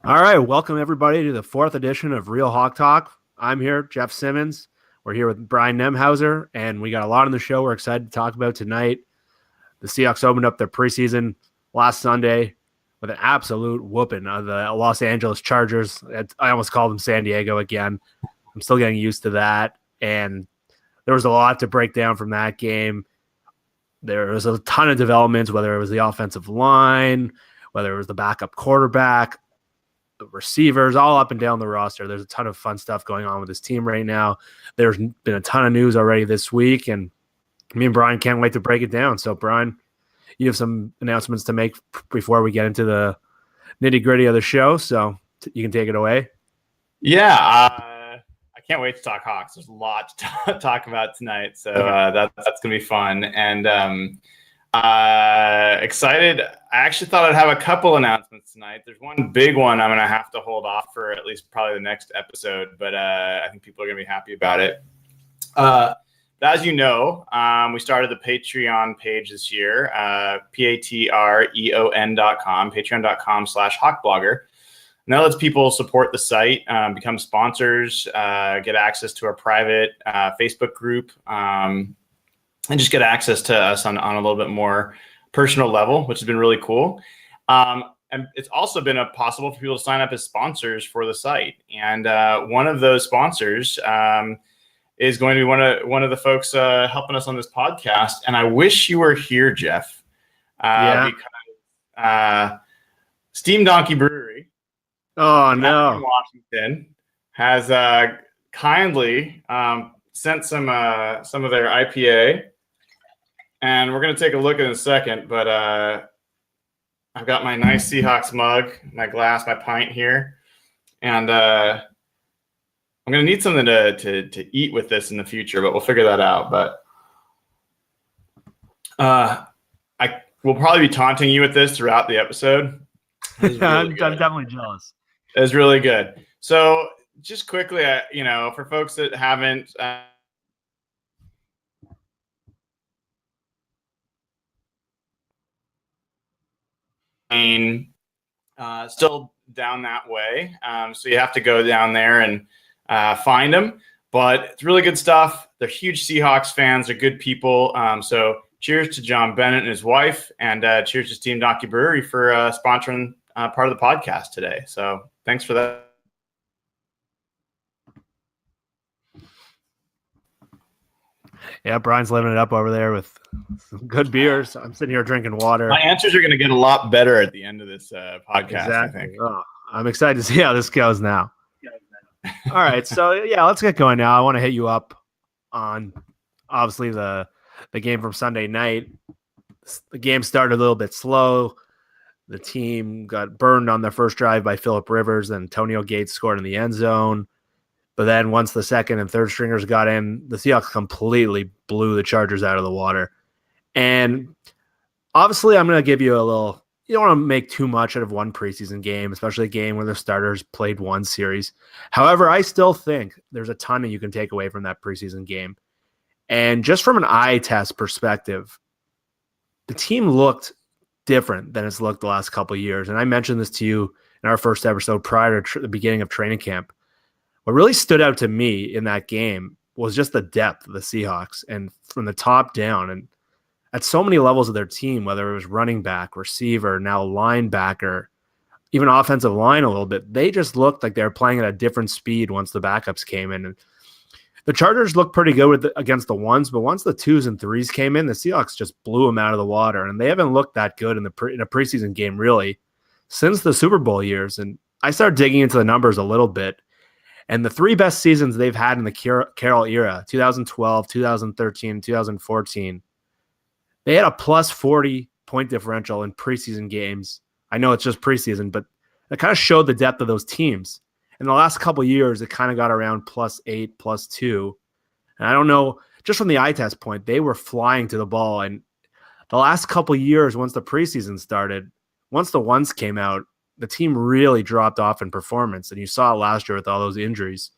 All right, welcome everybody to the fourth edition of Real Hawk Talk. I'm here, Jeff Simmons. We're here with Brian Nemhauser, and we got a lot on the show we're excited to talk about tonight. The Seahawks opened up their preseason last Sunday with an absolute whooping of the Los Angeles Chargers. I almost called them San Diego again. I'm still getting used to that, and there was a lot to break down from that game. There was a ton of developments, whether it was the offensive line, whether it was the backup quarterback, receivers, all up and down the roster. There's a ton of fun stuff going on with this team right now. There's been a ton of news already this week, and me and Brian can't wait to break it down. So, Brian, you have some announcements to make before we get into the nitty-gritty of the show, so you can take it away. Yeah, I can't wait to talk Hawks. There's a lot to talk about tonight, so that's going to be fun. And excited. I actually thought I'd have a couple announcements tonight. There's one big one I'm going to have to hold off for at least probably the next episode, but I think people are going to be happy about it. As you know, we started the Patreon page this year, patreon.com, patreon.com/hawkblogger. And that lets people support the site, become sponsors, get access to our private Facebook group, and just get access to us on a little bit more personal level, which has been really cool. And it's also been possible for people to sign up as sponsors for the site. And one of those sponsors is going to be one of the folks helping us on this podcast. And I wish you were here, Jeff, because Steam Donkey Brewery, in Washington, has kindly sent some of their IPA. And we're going to take a look in a second, but I've got my nice Seahawks mug, my glass, my pint here. And I'm going to need something to eat with this in the future, but we'll figure that out. But I will probably be taunting you with this throughout the episode. Really I'm definitely jealous. It was really good. So just quickly, for folks that haven't still down that way. So you have to go down there and find them. But it's really good stuff. They're huge Seahawks fans. They're good people. So cheers to John Bennett and his wife. And cheers to Steam Donkey Brewery for sponsoring part of the podcast today. So thanks for that. Yeah, Brian's living it up over there with some good beers. I'm sitting here drinking water. My answers are going to get a lot better at the end of this podcast, exactly. I think. Oh, I'm excited to see how this goes now. All right, so yeah, let's get going now. I want to hit you up on obviously the game from Sunday night. The game started a little bit slow. The team got burned on their first drive by Phillip Rivers, and Antonio Gates scored in the end zone. But then once the second and third stringers got in, the Seahawks completely blew the Chargers out of the water. And obviously, I'm going to give you a little – you don't want to make too much out of one preseason game, especially a game where the starters played one series. However, I still think there's a ton that you can take away from that preseason game. And just from an eye test perspective, the team looked different than it's looked the last couple of years. And I mentioned this to you in our first episode prior to the beginning of training camp. What really stood out to me in that game was just the depth of the Seahawks, and from the top down, and at so many levels of their team, whether it was running back, receiver, now linebacker, even offensive line a little bit, they just looked like they were playing at a different speed once the backups came in. And the Chargers looked pretty good against the ones, but once the twos and threes came in, the Seahawks just blew them out of the water, and they haven't looked that good in a preseason game really since the Super Bowl years. And I started digging into the numbers a little bit. And the three best seasons they've had in the Carroll era, 2012, 2013, 2014, they had a plus 40 point differential in preseason games. I know it's just preseason, but it kind of showed the depth of those teams. In the last couple of years, it kind of got around plus 8, plus 2. And I don't know, just from the eye test point, they were flying to the ball. And the last couple of years, once the preseason started, once the ones came out, the team really dropped off in performance, and you saw it last year with all those injuries.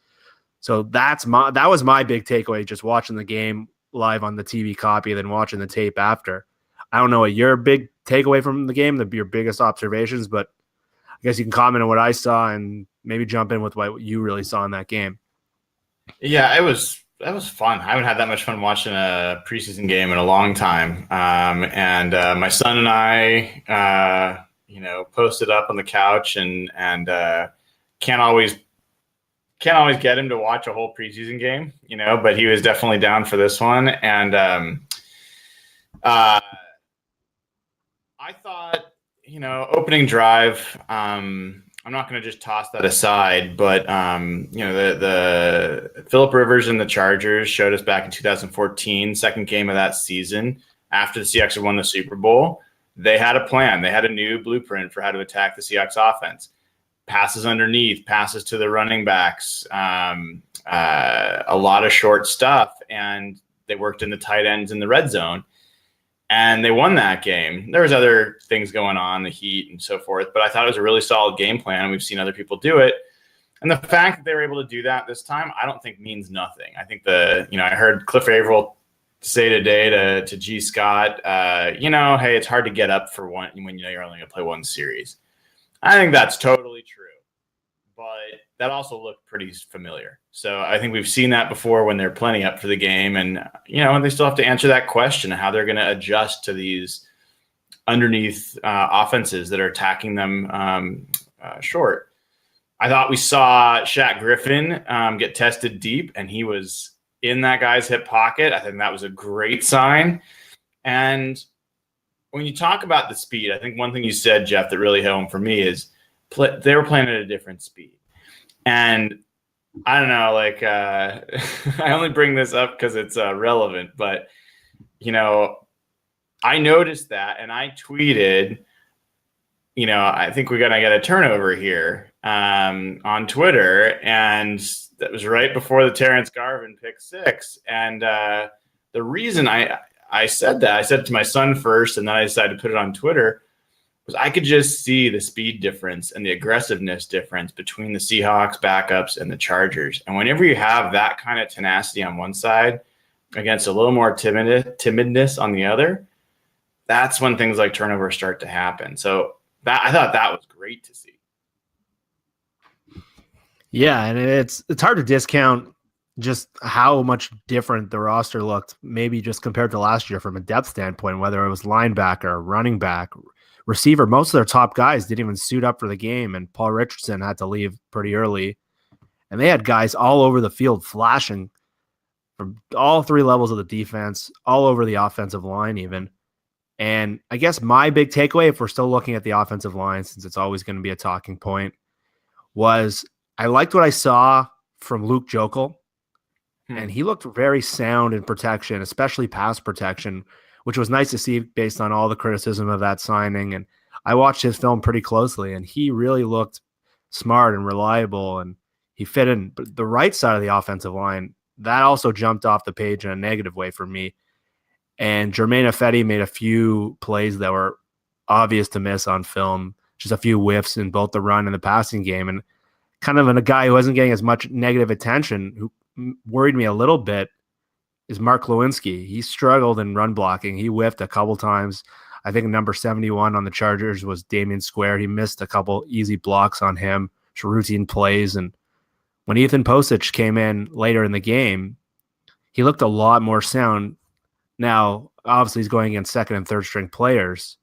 So that was my big takeaway, just watching the game live on the TV copy, then watching the tape after. I don't know what your big takeaway from the game, your biggest observations, but guess you can comment on what I saw and maybe jump in with what you really saw in that game. Yeah, that was fun. I haven't had that much fun watching a preseason game in a long time. And my son and I, posted up on the couch and can't always get him to watch a whole preseason game, but he was definitely down for this one. And I thought, opening drive, I'm not going to just toss that aside, but the Phillip Rivers and the Chargers showed us back in 2014, second game of that season, after the Seahawks had won the Super Bowl. They had a plan. They had a new blueprint for how to attack the Seahawks offense. Passes underneath, passes to the running backs, a lot of short stuff, and they worked in the tight ends in the red zone. And they won that game. There was other things going on, the heat and so forth, but I thought it was a really solid game plan, and we've seen other people do it. And the fact that they were able to do that this time, I don't think means nothing. I think I heard Cliff Averill say today to G. Scott, hey, it's hard to get up for one when you're only going to play one series. I think that's totally true, but that also looked pretty familiar. So I think we've seen that before when they're plenty up for the game, and they still have to answer that question of how they're going to adjust to these underneath offenses that are attacking them short. I thought we saw Shaq Griffin get tested deep, and he was in that guy's hip pocket. I think that was a great sign. And when you talk about the speed, I think one thing you said, Jeff, that really hit home for me is they were playing at a different speed. And I don't know, I only bring this up because it's relevant, but, I noticed that, and I tweeted, I think we're going to get a turnover here on Twitter, and that was right before the Terrence Garvin pick 6. And the reason I said that, I said it to my son first, and then I decided to put it on Twitter, was I could just see the speed difference and the aggressiveness difference between the Seahawks backups and the Chargers. And whenever you have that kind of tenacity on one side against a little more timidness on the other, that's when things like turnovers start to happen. So I thought that was great to see. Yeah, and it's hard to discount just how much different the roster looked, maybe just compared to last year from a depth standpoint, whether it was linebacker, running back, receiver. Most of their top guys didn't even suit up for the game, and Paul Richardson had to leave pretty early. And they had guys all over the field flashing from all three levels of the defense, all over the offensive line even. And I guess my big takeaway, if we're still looking at the offensive line, since it's always going to be a talking point, was I liked what I saw from Luke Jokel. And he looked very sound in protection, especially pass protection, which was nice to see based on all the criticism of that signing. And I watched his film pretty closely, and he really looked smart and reliable, and he fit in. But the right side of the offensive line, that also jumped off the page in a negative way for me. And Germain Ifedi made a few plays that were obvious to miss on film, just a few whiffs in both the run and the passing game. And kind of a guy who wasn't getting as much negative attention, who worried me a little bit, is Mark Lewinsky. He struggled in run blocking. He whiffed a couple times. I think number 71 on the Chargers was Damian Square. He missed a couple easy blocks on him, just routine plays. And when Ethan Posich came in later in the game, he looked a lot more sound. Now, obviously, he's going against second and third string players.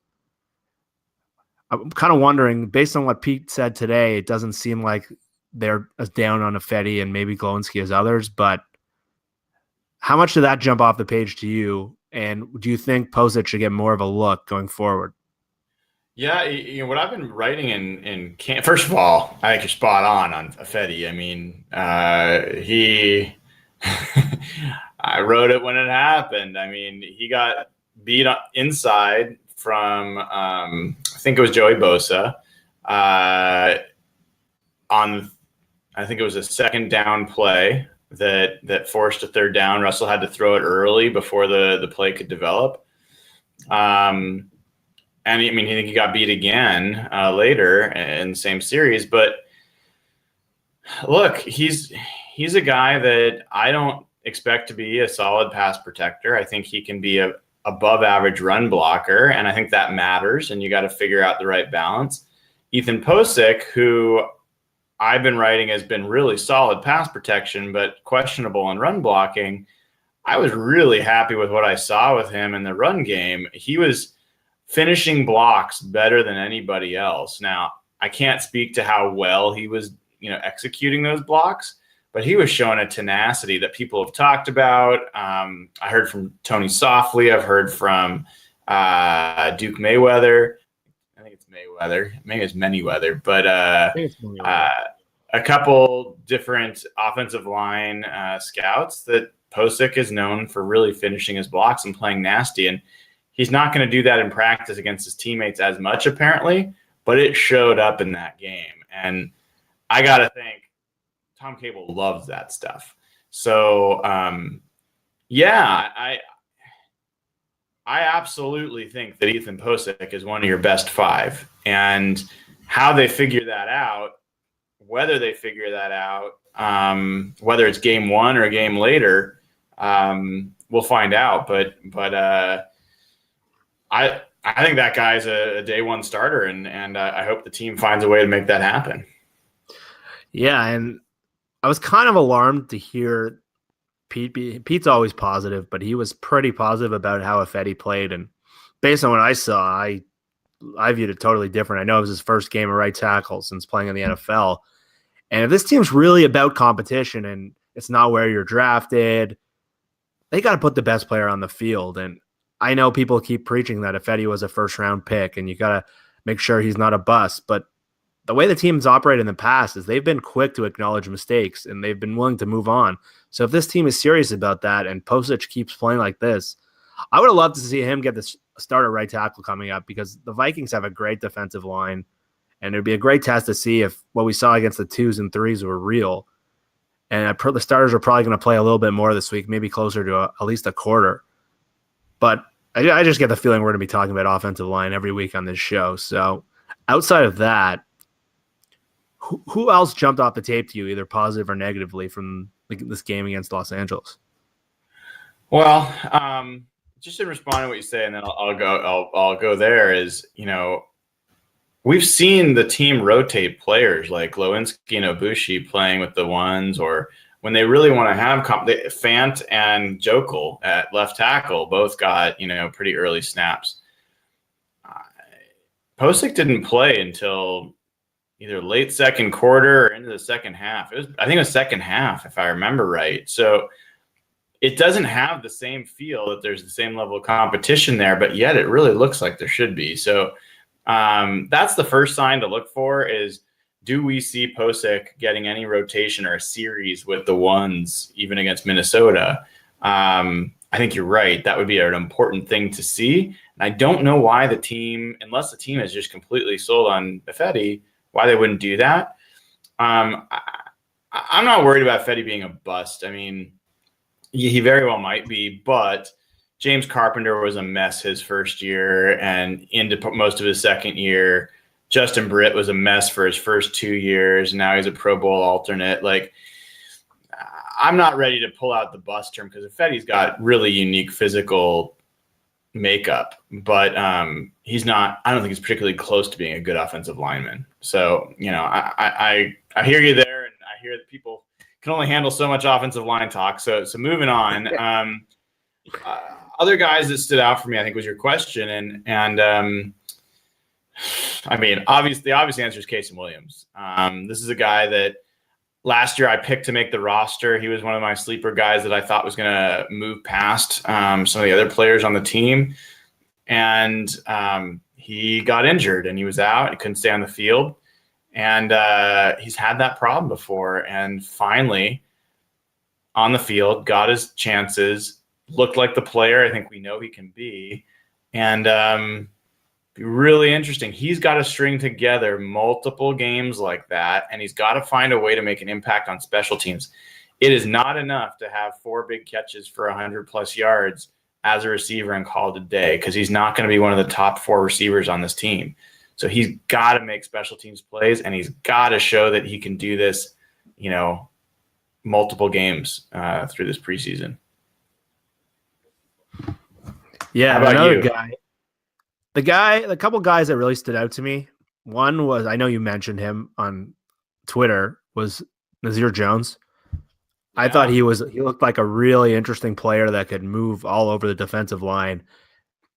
I'm kind of wondering, based on what Pete said today, it doesn't seem like they're as down on Ifedi and maybe Glowinski as others, but how much did that jump off the page to you? And do you think Posich should get more of a look going forward? Yeah, what I've been writing in camp, first of all, I think you're spot on Ifedi. I mean, I wrote it when it happened. I mean, he got beat inside from, I think it was Joey Bosa, on, I think it was a second down play that forced a third down. Russell had to throw it early before the play could develop. And I mean, I think he got beat again later in the same series. But look, he's a guy that I don't expect to be a solid pass protector. I think he can be a above average run blocker, and I think that matters, and you got to figure out the right balance. Ethan Posick, who I've been writing has been really solid pass protection, but questionable in run blocking. I was really happy with what I saw with him in the run game. He was finishing blocks better than anybody else. Now, I can't speak to how well he was, executing those blocks, but he was showing a tenacity that people have talked about. I heard from Tony Softly. I've heard from Duke Mayweather. I think it's Mayweather. Maybe it's Manyweather, but I think it's a couple different offensive line scouts that Posick is known for really finishing his blocks and playing nasty. And he's not going to do that in practice against his teammates as much, apparently, but it showed up in that game. And I got to think Tom Cable loves that stuff. So, I absolutely think that Ethan Posick is one of your best five. And how they figure that out, whether they figure that out, whether it's game one or a game later, we'll find out. But I think that guy's a day one starter, and I hope the team finds a way to make that happen. Yeah, and I was kind of alarmed to hear Pete's always positive, but he was pretty positive about how Ifedi played. And based on what I saw, I viewed it totally different. I know it was his first game of right tackle since playing in the NFL. And if this team's really about competition and it's not where you're drafted, they got to put the best player on the field. And I know people keep preaching that Ifedi was a first-round pick and you got to make sure he's not a bust. But the way the team's operated in the past is they've been quick to acknowledge mistakes and they've been willing to move on. So if this team is serious about that and Posick keeps playing like this, I would have loved to see him get the start at right tackle coming up because the Vikings have a great defensive line. And it'd be a great test to see if what we saw against the 2s and 3s were real. And the starters are probably going to play a little bit more this week, maybe closer to at least a quarter. But I just get the feeling we're going to be talking about offensive line every week on this show. So outside of that, who else jumped off the tape to you, either positive or negatively, from this game against Los Angeles? Well, just in responding to what you say, and then I'll go there. Is we've seen the team rotate players like Lewinsky and Ibushi playing with the ones, or when they really want to have Fant and Jokel at left tackle both got pretty early snaps. Posick didn't play until either late second quarter or into the second half. I think it was second half, if I remember right. So it doesn't have the same feel that there's the same level of competition there, but yet it really looks like there should be. So that's the first sign to look for is, do we see Posick getting any rotation or a series with the ones, even against Minnesota? I think you're right. That would be an important thing to see. And I don't know why the team, unless the team is just completely sold on Ifedi, why they wouldn't do that. I'm not worried about Ifedi being a bust. I mean, he very well might be, but James Carpenter was a mess his first year and into most of his second year. Justin Britt was a mess for his first 2 years. Now he's a Pro Bowl alternate. Like, I'm not ready to pull out the bust term because Ifedi's got really unique physical makeup, but he's not. I don't think he's particularly close to being a good offensive lineman. So I hear you there, and I hear that people can only handle so much offensive line talk. So moving on. Other guys that stood out for me, I think, was your question, and I mean, the obvious answer is Casey Williams. This is a guy that last year I picked to make the roster. He was one of my sleeper guys that I thought was going to move past some of the other players on the team. And he got injured and he was out. He couldn't stay on the field. And he's had that problem before. And finally, on the field, got his chances, looked like the player I think we know he can be. And be really interesting. He's got to string together multiple games like that, and he's got to find a way to make an impact on special teams. It is not enough to have 4 big catches for 100+ yards as a receiver and call it a day, because he's not going to be one of the top 4 receivers on this team. So he's got to make special teams plays, and he's got to show that he can do this, multiple games through this preseason. Yeah, how about another you? guy. The couple guys that really stood out to me One was, I know you mentioned him on Twitter, was Nazir Jones. I thought he looked like a really interesting player that could move all over the defensive line,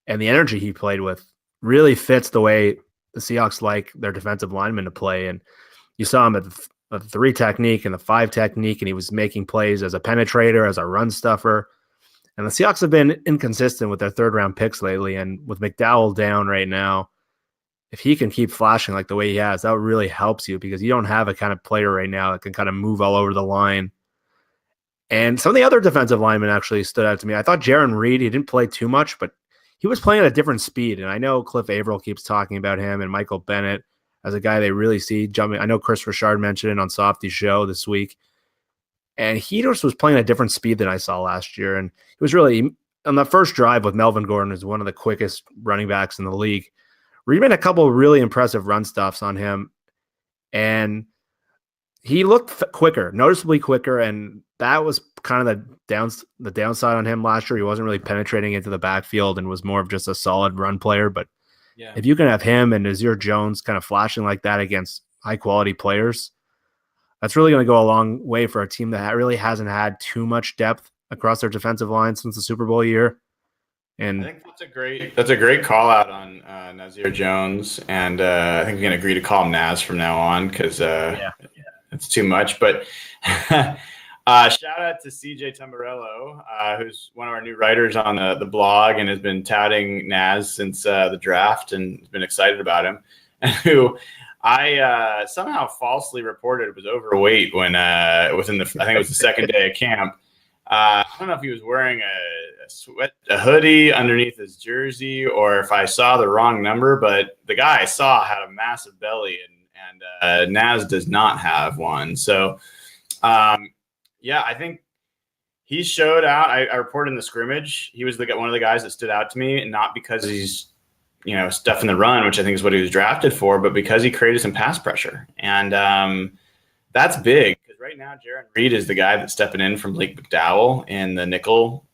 and the energy he played with really fits the way the Seahawks like their defensive linemen to play. And you saw him at the 3 technique and the 5 technique, and he was making plays as a penetrator, as a run stuffer. And the Seahawks have been inconsistent with their 3rd-round picks lately, and with McDowell down right now, if he can keep flashing like the way he has, that really helps you, because you don't have a kind of player right now that can kind of move all over the line. And some of the other defensive linemen actually stood out to me. I thought Jaron Reed, he didn't play too much, but he was playing at a different speed. And I know Cliff Averill keeps talking about him and Michael Bennett as a guy they really see jumping. I know Chris Richard mentioned it on Softy's show this week. And he just was playing at a different speed than I saw last year. And he was really, on the first drive with Melvin Gordon, is one of the quickest running backs in the league. Reed made a couple of really impressive run stuffs on him. And he looked quicker, noticeably quicker, and that was kind of the downside on him last year. He wasn't really penetrating into the backfield and was more of just a solid run player. But if you can have him and Nazir Jones kind of flashing like that against high-quality players, that's really going to go a long way for a team that really hasn't had too much depth across their defensive line since the Super Bowl year. And I think that's a great call out on Nazir Jones, and I think we can agree to call him Naz from now on, because it's too much. But shout out to CJ Tamburello, who's one of our new writers on the blog and has been touting Naz since the draft and has been excited about him, and who I somehow falsely reported was overweight when I think it was the second day of camp. I don't know if he was wearing a hoodie underneath his jersey or if I saw the wrong number, but the guy I saw had a massive belly, and Naz does not have one. So, I think he showed out. I reported in the scrimmage. He was one of the guys that stood out to me, and not because he's stuff in the run, which I think is what he was drafted for, but because he created some pass pressure, and that's big. Right now, Jaron Reed is the guy that's stepping in from Blake McDowell in the nickel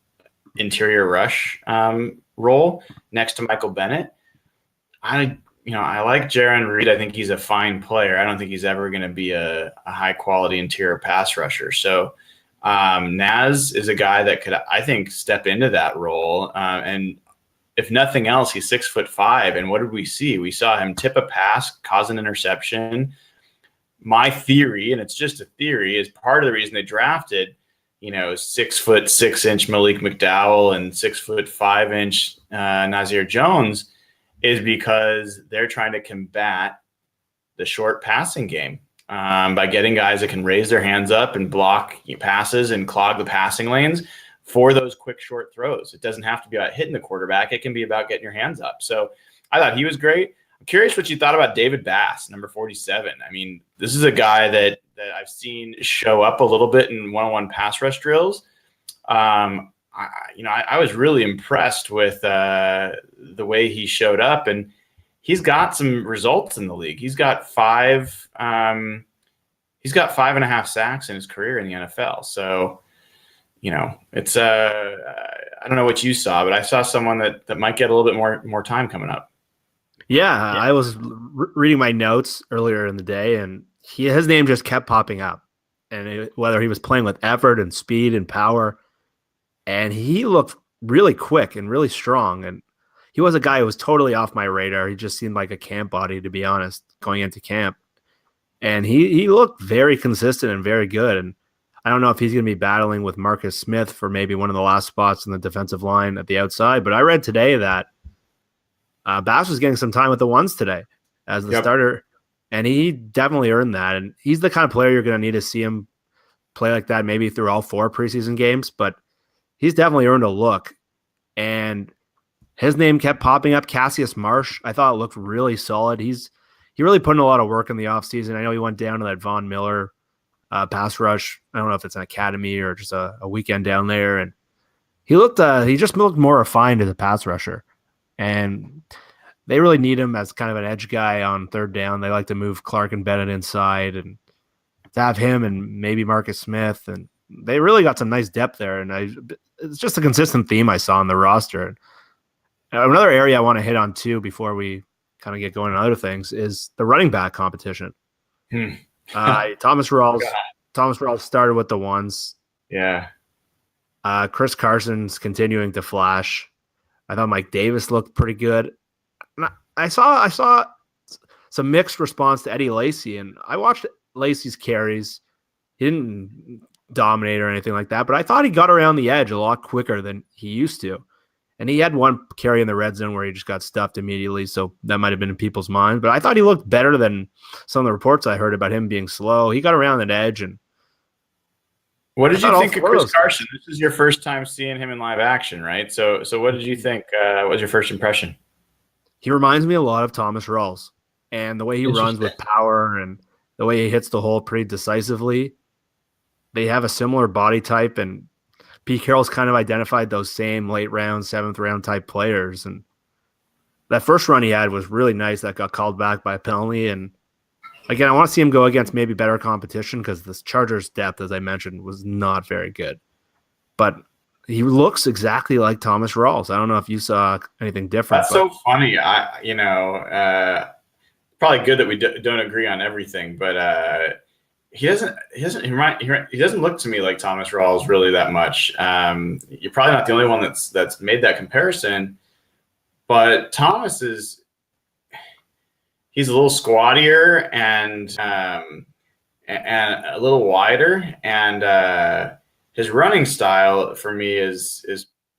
interior rush role next to Michael Bennett. I like Jaron Reed. I think he's a fine player. I don't think he's ever going to be a high quality interior pass rusher. So Naz is a guy that could, I think, step into that role. And if nothing else, he's 6'5". And what did we see? We saw him tip a pass, cause an interception. My theory, and it's just a theory, is part of the reason they drafted, 6'6" Malik McDowell and 6'5" Nazir Jones is because they're trying to combat the short passing game by getting guys that can raise their hands up and block passes and clog the passing lanes for those quick short throws. It doesn't have to be about hitting the quarterback. It can be about getting your hands up. So I thought he was great. I'm curious what you thought about David Bass, number 47. I mean, this is a guy that I've seen show up a little bit in one-on-one pass rush drills. I was really impressed with the way he showed up, and he's got some results in the league. He's got 5.5 sacks in his career in the NFL. So, it's I don't know what you saw, but I saw someone that might get a little bit more time coming up. Yeah, I was reading my notes earlier in the day, and his name just kept popping up. And whether he was playing with effort and speed and power, and he looked really quick and really strong. And he was a guy who was totally off my radar. He just seemed like a camp body, to be honest, going into camp. And he looked very consistent and very good. And I don't know if he's going to be battling with Marcus Smith for maybe one of the last spots in the defensive line at the outside. But I read today that Bass was getting some time with the ones today as the starter, and he definitely earned that. And he's the kind of player you're going to need to see him play like that maybe through all 4 preseason games, but he's definitely earned a look. And his name kept popping up. Cassius Marsh, I thought, looked really solid. He really put in a lot of work in the offseason. I know he went down to that Von Miller pass rush. I don't know if it's an academy or just a weekend down there. And he just looked more refined as a pass rusher. And they really need him as kind of an edge guy on third down. They like to move Clark and Bennett inside and to have him and maybe Marcus Smith. And they really got some nice depth there. And it's just a consistent theme I saw on the roster. And another area I want to hit on too before we kind of get going on other things, is the running back competition. Hmm. Thomas Rawls started with the ones. Yeah. Chris Carson's continuing to flash. I thought Mike Davis looked pretty good. And I saw some mixed response to Eddie Lacy, and I watched Lacy's carries. He didn't dominate or anything like that, but I thought he got around the edge a lot quicker than he used to. And he had one carry in the red zone where he just got stuffed immediately, so that might have been in people's minds. But I thought he looked better than some of the reports I heard about him being slow. He got around that edge. And what did you think of Chris Carson? This is your first time seeing him in live action, right? So what did you think? What was your first impression? He reminds me a lot of Thomas Rawls, and the way he runs with power and the way he hits the hole pretty decisively. They have a similar body type, and Pete Carroll's kind of identified those same late round, 7th round type players. And that first run he had was really nice. That got called back by a penalty. And again, I want to see him go against maybe better competition because this Chargers depth, as I mentioned, was not very good. But he looks exactly like Thomas Rawls. I don't know if you saw anything different. That's so funny. Probably good that we don't agree on everything, but he doesn't look to me like Thomas Rawls really that much. You're probably not the only one that's made that comparison, but Thomas he's a little squattier and a little wider, and his running style for me is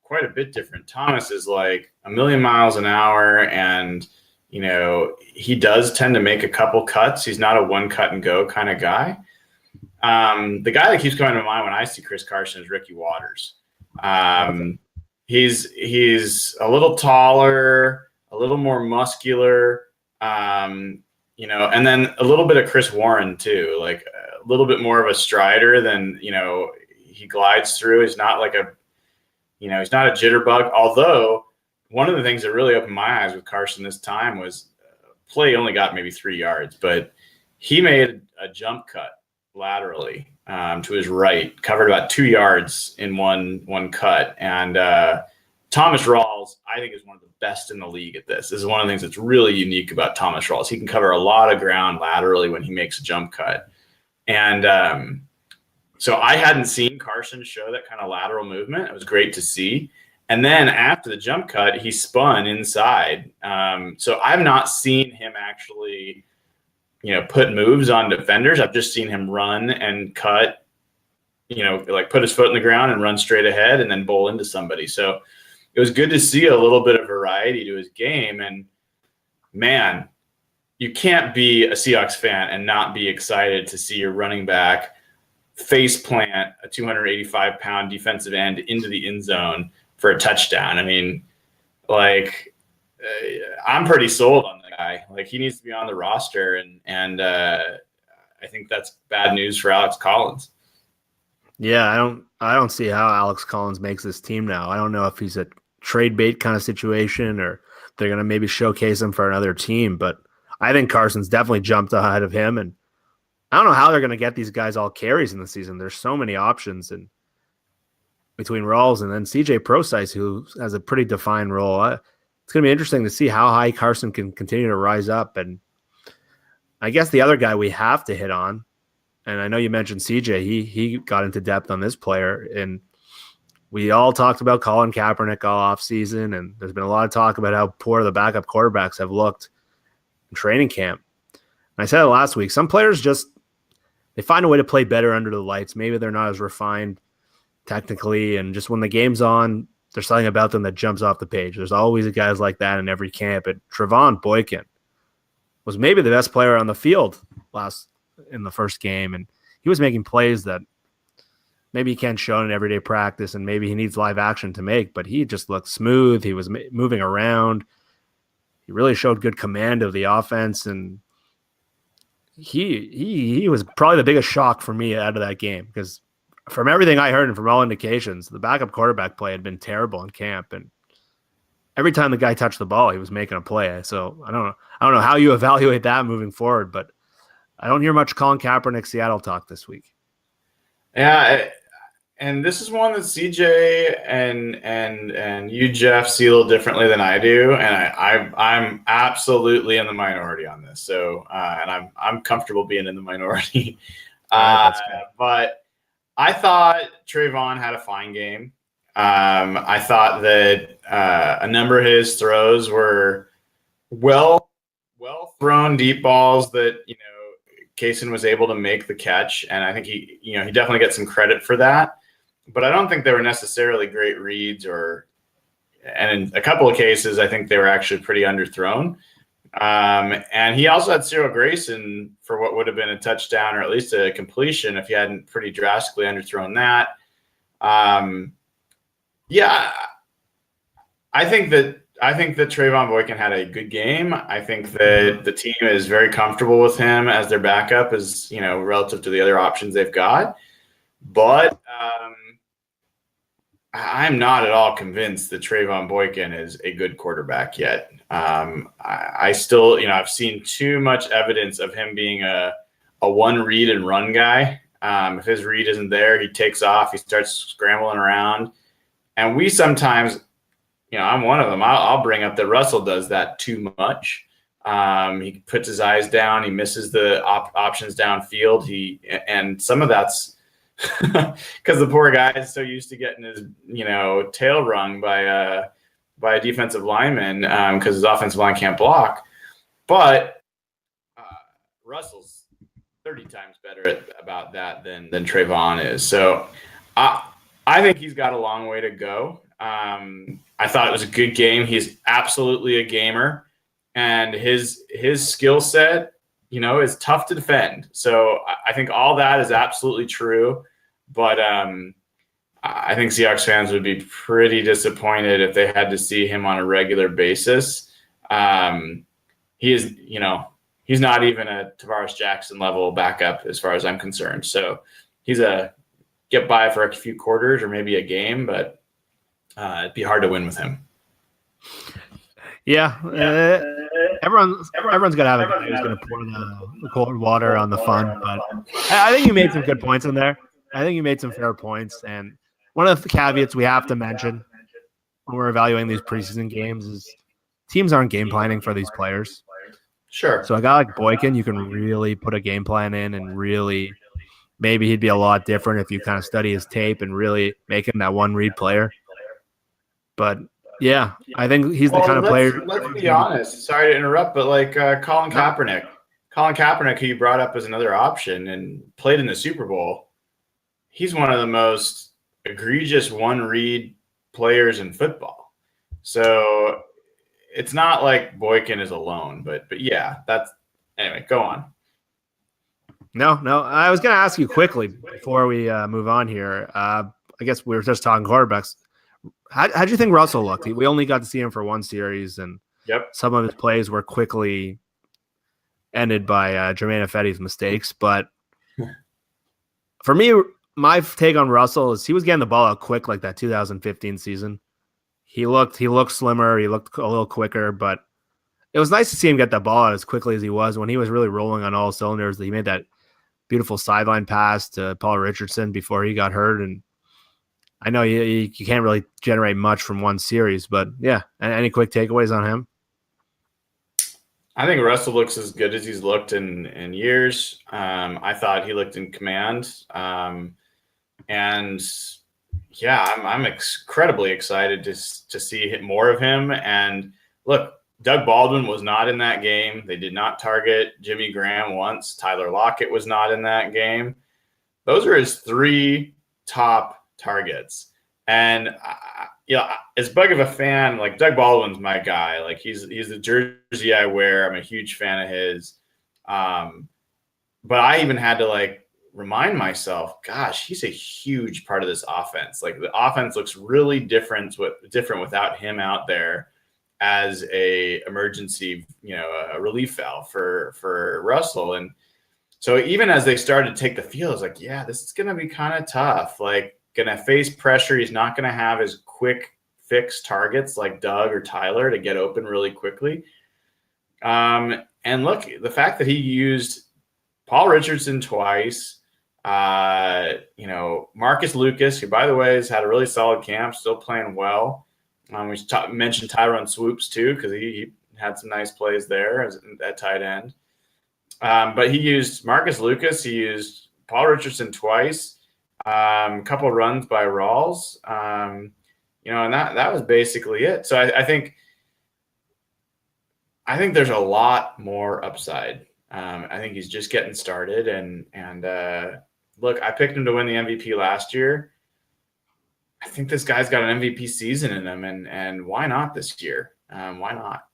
quite a bit different. Thomas is like a million miles an hour, and he does tend to make a couple cuts. He's not a one cut and go kind of guy. The guy that keeps coming to mind when I see Chris Carson is Ricky Waters. He's a little taller, a little more muscular, and then a little bit of Chris Warren too, like a little bit more of a strider than, he glides through. He's not like he's not a jitterbug. Although one of the things that really opened my eyes with Carson this time was play only got maybe 3 yards, but he made a jump cut laterally to his right, covered about 2 yards in one cut. And Thomas Rawls, I think, is one of the best in the league at this. This is one of the things that's really unique about Thomas Rawls. He can cover a lot of ground laterally when he makes a jump cut. And so I hadn't seen Carson show that kind of lateral movement. It was great to see. And then after the jump cut, he spun inside. So I've not seen him actually, put moves on defenders. I've just seen him run and cut, like put his foot in the ground and run straight ahead and then bowl into somebody. So it was good to see a little bit of variety to his game. And man, you can't be a Seahawks fan and not be excited to see your running back face plant a 285-pound defensive end into the end zone for a touchdown. I mean, I'm pretty sold on the guy. Like, he needs to be on the roster, and I think that's bad news for Alex Collins. Yeah, I don't see how Alex Collins makes this team now. I don't know if he's a trade bait kind of situation or they're going to maybe showcase him for another team, but I think Carson's definitely jumped ahead of him, and I don't know how they're going to get these guys all carries in the season. There's so many options, and between Rawls and then CJ Prosise, who has a pretty defined role. It's going to be interesting to see how high Carson can continue to rise up. And I guess the other guy we have to hit on, and I know you mentioned CJ, he got into depth on this player, and we all talked about Colin Kaepernick all offseason, and there's been a lot of talk about how poor the backup quarterbacks have looked in training camp. And I said it last week, some players they find a way to play better under the lights. Maybe they're not as refined technically, and just when the game's on, there's something about them that jumps off the page. There's always guys like that in every camp. And Trevon Boykin was maybe the best player on the field in the first game, and he was making plays that maybe he can't show in everyday practice, and maybe he needs live action to make, but he just looked smooth. He was moving around. He really showed good command of the offense, and he was probably the biggest shock for me out of that game, because from everything I heard and from all indications, the backup quarterback play had been terrible in camp, and every time the guy touched the ball, he was making a play. So I don't know how you evaluate that moving forward, but I don't hear much Colin Kaepernick Seattle talk this week. Yeah, and this is one that CJ and you, Jeff, see a little differently than I do, and I'm absolutely in the minority on this. So, and I'm comfortable being in the minority. But I thought Trayvon had a fine game. I thought that a number of his throws were well thrown deep balls that Kaysen was able to make the catch, and I think he definitely gets some credit for that. But I don't think they were necessarily great reads, and in a couple of cases, I think they were actually pretty underthrown. And he also had Cyril Grayson for what would have been a touchdown or at least a completion if he hadn't pretty drastically underthrown that. I think that Trayvon Boykin had a good game. I think that the team is very comfortable with him as their backup, as relative to the other options they've got. But I'm not at all convinced that Trayvon Boykin is a good quarterback yet. I still, I've seen too much evidence of him being a one read and run guy. If his read isn't there, he takes off, he starts scrambling around. And we sometimes, I'm one of them. I'll bring up that Russell does that too much. He puts his eyes down, he misses the options downfield. And some of that's because the poor guy is so used to getting his, tail wrung by a defensive lineman because his offensive line can't block. But Russell's 30 times better about that than Trayvon is. So I think he's got a long way to go. I thought it was a good game. He's absolutely a gamer, and his skill set, is tough to defend. So I think all that is absolutely true. But I think Seahawks fans would be pretty disappointed if they had to see him on a regular basis. He is, he's not even a Tavares Jackson level backup as far as I'm concerned. So he's a get by for a few quarters or maybe a game, but it'd be hard to win with him. Yeah. Everyone's got to have a guy who's going to pour the cold water on the fun. But I think you made some good points in there. I think you made some fair points. And one of the caveats we have to mention when we're evaluating these preseason games is teams aren't game planning for these players. Sure. So a guy like Boykin, you can really put a game plan in and really maybe he'd be a lot different if you kind of study his tape and really make him that one read player. But yeah, I think he's the kind of player. Let's be honest. Sorry to interrupt, but like Colin Kaepernick, who you brought up as another option and played in the Super Bowl, he's one of the most egregious one-read players in football. So it's not like Boykin is alone, but yeah, anyway. Go on. No. I was going to ask you quickly before we move on here. I guess we were just talking quarterbacks. How do you think Russell looked? We only got to see him for one series, and some of his plays were quickly ended by Jermaine Ifedi's mistakes. But for me, my take on Russell is he was getting the ball out quick like that 2015 season. He looked slimmer. He looked a little quicker, but it was nice to see him get that ball out as quickly as he was when he was really rolling on all cylinders. He made that beautiful sideline pass to Paul Richardson before he got hurt, and I know you can't really generate much from one series, but yeah. Any quick takeaways on him? I think Russell looks as good as he's looked in years. I thought he looked in command. And yeah, I'm incredibly excited to see more of him. And look, Doug Baldwin was not in that game. They did not target Jimmy Graham once. Tyler Lockett was not in that game. Those are his three top targets. And as big of a fan, like Doug Baldwin's my guy. Like he's the jersey I wear. I'm a huge fan of his. But I even had to remind myself, gosh, he's a huge part of this offense. Like the offense looks really different without him out there as a emergency, a relief valve for Russell. And so even as they started to take the field, I was like, yeah, this is going to be kind of tough. Like, going to face pressure. He's not going to have his quick fix targets like Doug or Tyler to get open really quickly. And look, the fact that he used Paul Richardson twice, Marcus Lucas, who, by the way, has had a really solid camp, still playing well. We mentioned Tyrone Swoops, too, because he had some nice plays there at tight end. But he used Marcus Lucas. He used Paul Richardson twice, a couple of runs by Rawls, and that was basically it. So I think there's a lot more upside. I think he's just getting started, and look, I picked him to win the MVP last year. I think this guy's got an MVP season in him, and why not this year? Why not?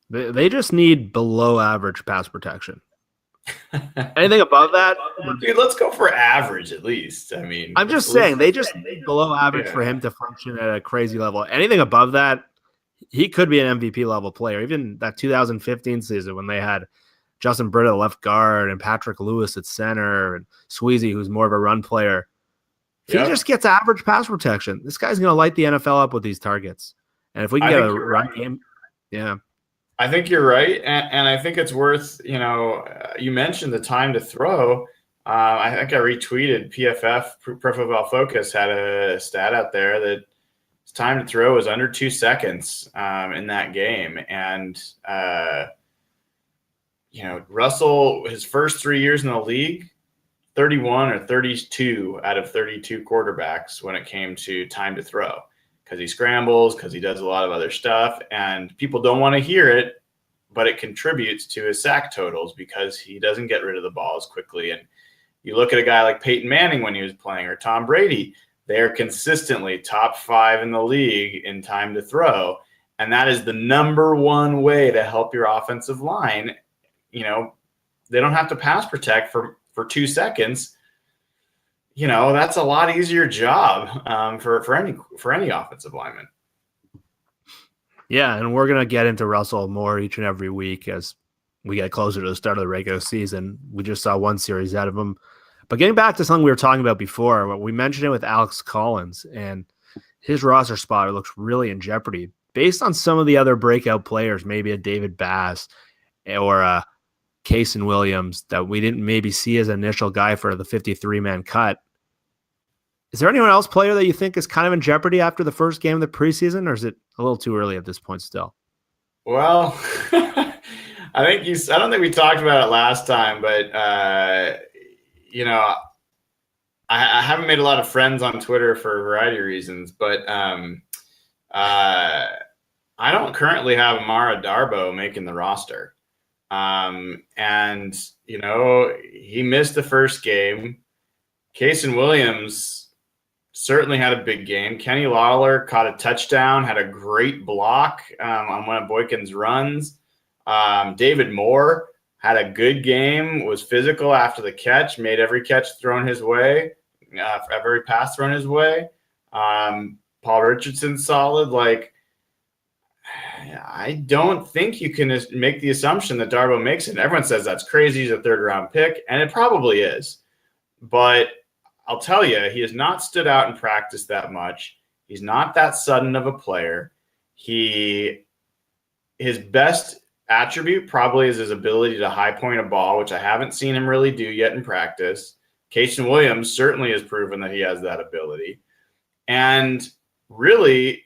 They just need below average pass protection. Anything above that, dude, let's go for average at least. I mean, I'm just saying they just need below average for him to function at a crazy level. Anything above that, he could be an MVP level player. Even that 2015 season when they had Justin Britta left guard and Patrick Lewis at center and Sweezy, who's more of a run player. If he just gets average pass protection, this guy's going to light the NFL up with these targets. And if we can get a run game, I think you're right, and I think it's worth, you mentioned the time to throw. I think I retweeted PFF, Pro Football Focus, had a stat out there that his time to throw was under 2 seconds in that game. And, Russell, his first 3 years in the league, 31 or 32 out of 32 quarterbacks when it came to time to throw. Because he scrambles, because he does a lot of other stuff, and people don't want to hear it, but it contributes to his sack totals because he doesn't get rid of the ball as quickly. And you look at a guy like Peyton Manning when he was playing, or Tom Brady, they are consistently top 5 in the league in time to throw, and that is the number one way to help your offensive line. They don't have to pass protect for 2 seconds. That's a lot easier job for any offensive lineman. Yeah, and we're going to get into Russell more each and every week as we get closer to the start of the regular season. We just saw one series out of him. But getting back to something we were talking about before, we mentioned it with Alex Collins, and his roster spot looks really in jeopardy. Based on some of the other breakout players, maybe a David Bass or a Kason Williams that we didn't maybe see as an initial guy for the 53-man cut, is there anyone else player that you think is kind of in jeopardy after the first game of the preseason, or is it a little too early at this point still? Well, I don't think we talked about it last time, but I haven't made a lot of friends on Twitter for a variety of reasons, but I don't currently have Amara Darboh making the roster. He missed the first game. Kason Williams certainly had a big game. Kenny Lawler caught a touchdown, had a great block on one of Boykin's runs. David Moore had a good game, was physical after the catch, made every catch thrown his way, every pass thrown his way. Paul Richardson solid. I don't think you can make the assumption that Darboh makes it. Everyone says that's crazy. He's a third-round pick, and it probably is. But I'll tell you, he has not stood out in practice that much. He's not that sudden of a player. His best attribute probably is his ability to high point a ball, which I haven't seen him really do yet in practice. Kason Williams certainly has proven that he has that ability. And really,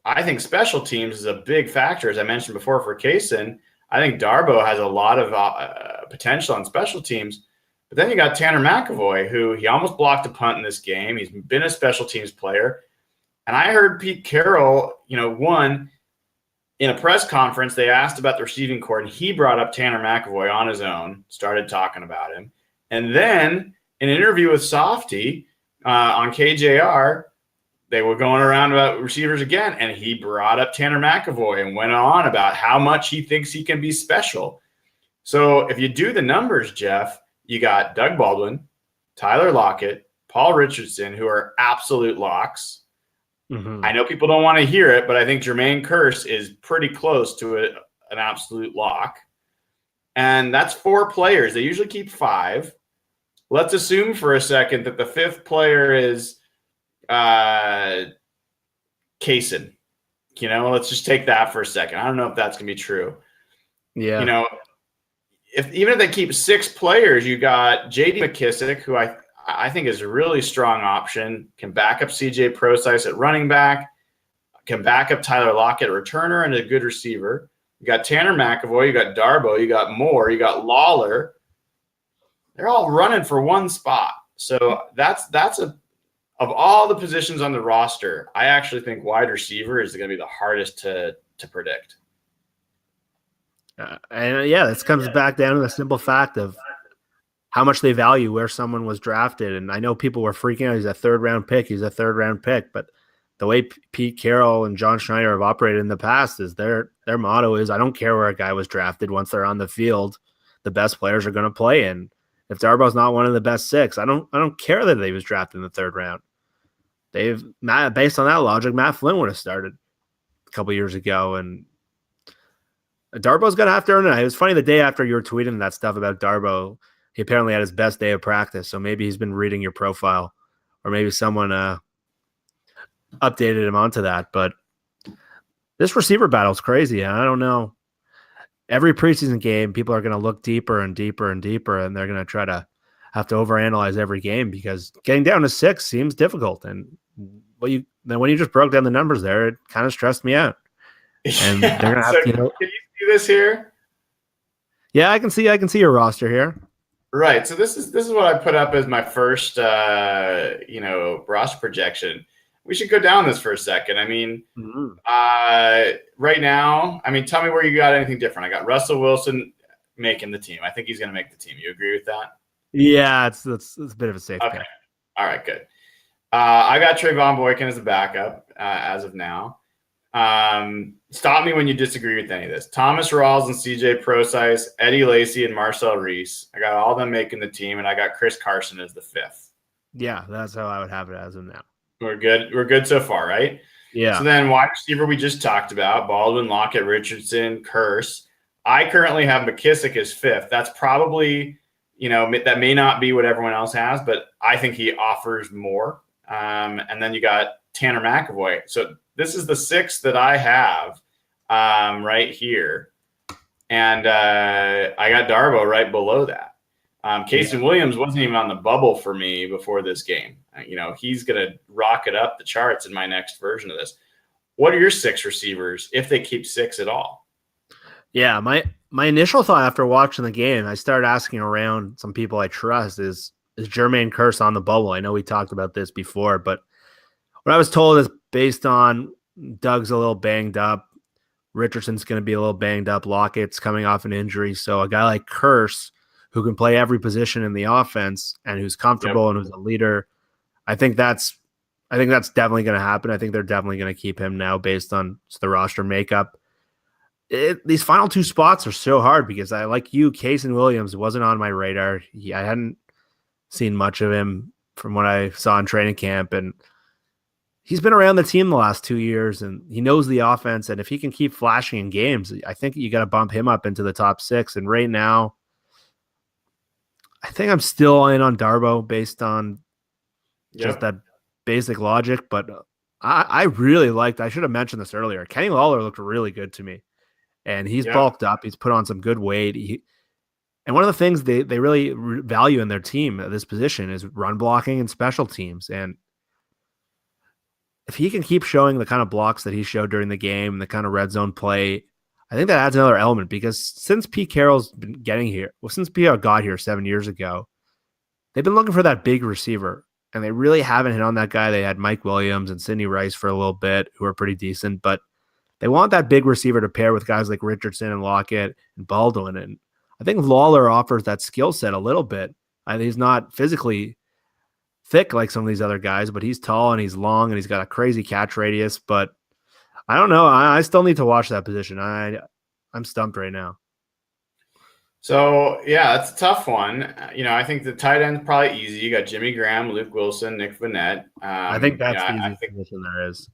I think special teams is a big factor. As I mentioned before for Kason, I think Darboh has a lot of potential on special teams. But then you got Tanner McAvoy, who he almost blocked a punt in this game. He's been a special teams player. And I heard Pete Carroll, in a press conference, they asked about the receiving corps, and he brought up Tanner McAvoy on his own, started talking about him. And then in an interview with Softy on KJR, they were going around about receivers again, and he brought up Tanner McAvoy and went on about how much he thinks he can be special. So if you do the numbers, Jeff, you got Doug Baldwin, Tyler Lockett, Paul Richardson, who are absolute locks. Mm-hmm. I know people don't want to hear it, but I think Jermaine Kearse is pretty close to an absolute lock. And that's 4 players. They usually keep 5. Let's assume for a second that the 5th player is Kason. Let's just take that for a second. I don't know if that's going to be true. Yeah. even if they keep 6 players, you got J.D. McKissick, who I think is a really strong option, can back up C.J. Prosise at running back, can back up Tyler Lockett at returner, and a good receiver. You got Tanner McAvoy, you got Darbo, you got Moore, you got Lawler. They're all running for one spot. So that's of all the positions on the roster, I actually think wide receiver is going to be the hardest to predict. And this comes back down to the simple fact of how much they value where someone was drafted. And I know people were freaking out. He's a third-round pick. But the way Pete Carroll and John Schneider have operated in the past is their motto is, I don't care where a guy was drafted. Once they're on the field, the best players are going to play. And if Darbo's not one of the best 6, I don't care that he was drafted in the 3rd round. Based on that logic, Matt Flynn would have started a couple years ago, and Darbo's going to have to earn it. It was funny, the day after you were tweeting that stuff about Darbo, he apparently had his best day of practice. So maybe he's been reading your profile, or maybe someone updated him onto that. But this receiver battle is crazy. I don't know. Every preseason game, people are going to look deeper and deeper and deeper, and they're going to try to have to overanalyze every game because getting down to 6 seems difficult. And when you just broke down the numbers there, it kind of stressed me out. And they're going to have to, Can you see this here? Yeah, I can see your roster here. Right. So this is what I put up as my first roster projection. We should go down this for a second. I mean, right now, tell me where you got anything different. I got Russell Wilson making the team. I think he's going to make the team. You agree with that? Yeah, it's a bit of a safe pick. All right, good. I got Trayvon Boykin as a backup as of now. Stop me when you disagree with any of this. Thomas Rawls and C.J. Prosise, Eddie Lacy, and Marcel Reese. I got all of them making the team, and I got Chris Carson as the 5th. Yeah, that's how I would have it as of now. We're good. We're good so far, right? Yeah. So then wide receiver we just talked about, Baldwin, Lockett, Richardson, Curse. I currently have McKissick as 5th. That's probably, that may not be what everyone else has, but I think he offers more. And then you got Tanner McAvoy. So this is the 6th that I have right here. And I got Darbo right below that. Casey Williams wasn't even on the bubble for me before this game. He's going to rocket up the charts in my next version of this. What are your 6 receivers, if they keep 6 at all? Yeah, my initial thought after watching the game, I started asking around some people I trust, is Jermaine Kearse on the bubble? I know we talked about this before, but what I was told is based on Doug's a little banged up, Richardson's going to be a little banged up, Lockett's coming off an injury, so a guy like Kearse, who can play every position in the offense and who's comfortable and who's a leader, I think that's definitely going to happen. I think they're definitely going to keep him now based on the roster makeup. These final 2 spots are so hard because I like you, Casey Williams wasn't on my radar. I hadn't seen much of him from what I saw in training camp, and he's been around the team the last 2 years, and he knows the offense. And if he can keep flashing in games, I think you got to bump him up into the top 6. And right now, I think I'm still in on Darbo based on just that basic logic. But I really liked, I should have mentioned this earlier, Kenny Lawler looked really good to me. And he's bulked up. He's put on some good weight. And one of the things they really value in their team at this position is run blocking and special teams. And if he can keep showing the kind of blocks that he showed during the game and the kind of red zone play, I think that adds another element because since Pete Carroll's been getting here, since Pete got here 7 years ago, they've been looking for that big receiver, and they really haven't hit on that guy. They had Mike Williams and Sidney Rice for a little bit, who are pretty decent, but they want that big receiver to pair with guys like Richardson and Lockett and Baldwin. And I think Lawler offers that skill set a little bit. He's not physically thick like some of these other guys, but he's tall and he's long and he's got a crazy catch radius. But I don't know. I still need to watch that position. I'm stumped right now. So, yeah, that's a tough one. I think the tight end's probably easy. You got Jimmy Graham, Luke Wilson, Nick Vannett. I think that's the easiest position there is.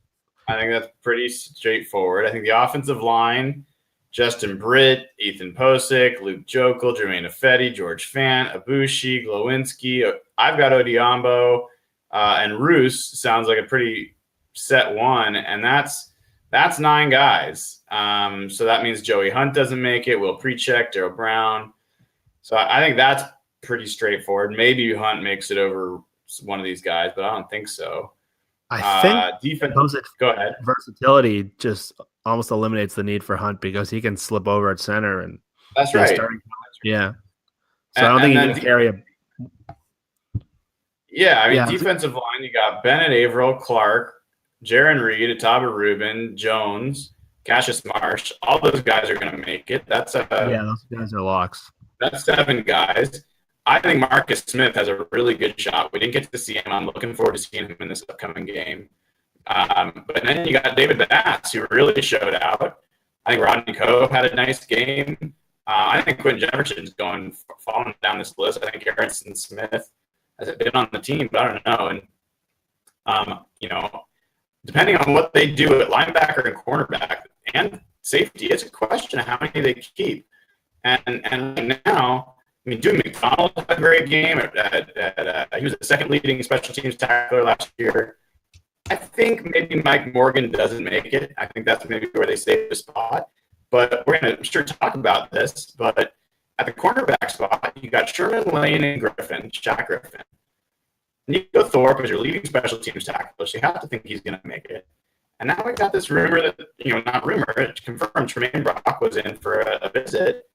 I think that's pretty straightforward. I think the offensive line, Justin Britt, Ethan Posick, Luke Jokel, Jermaine Ifedi, George Fant, Abushi, Glowinski. I've got Odiombo, and Roos sounds like a pretty set one, and that's 9 guys. So that means Joey Hunt doesn't make it, Will Precheck, Darryl Brown. So I think that's pretty straightforward. Maybe Hunt makes it over one of these guys, but I don't think so. I think Defense. those Go ahead. versatility just almost eliminates the need for Hunt because he can slip over at center and That's be a right. starting. Yeah. So I don't think he's going to carry a. Yeah, I mean, defensive line, you got Bennett, Averill, Clark, Jaron Reed, Ataba Rubin, Jones, Cassius Marsh. All those guys are going to make it. That's those guys are locks. That's 7 guys. I think Marcus Smith has a really good shot. We didn't get to see him. I'm looking forward to seeing him in this upcoming game. But then you got David Bass, who really showed out. I think Rodney Coe had a nice game. I think Quentin Jefferson's falling down this list. I think Harrison Smith has been on the team, but I don't know. And, depending on what they do at linebacker and cornerback and safety, it's a question of how many they keep. And right now, I mean, Dewey McDonald had a great game. He was the second leading special teams tackler last year. I think maybe Mike Morgan doesn't make it. I think that's maybe where they save the spot. But we're going to sure talk about this. But at the cornerback spot, you got Sherman Lane and Shaq Griffin. Nico Thorpe is your leading special teams tackler, so you have to think he's going to make it. And now we got this rumor that, not rumor, it's confirmed Tramaine Brock was in for a visit.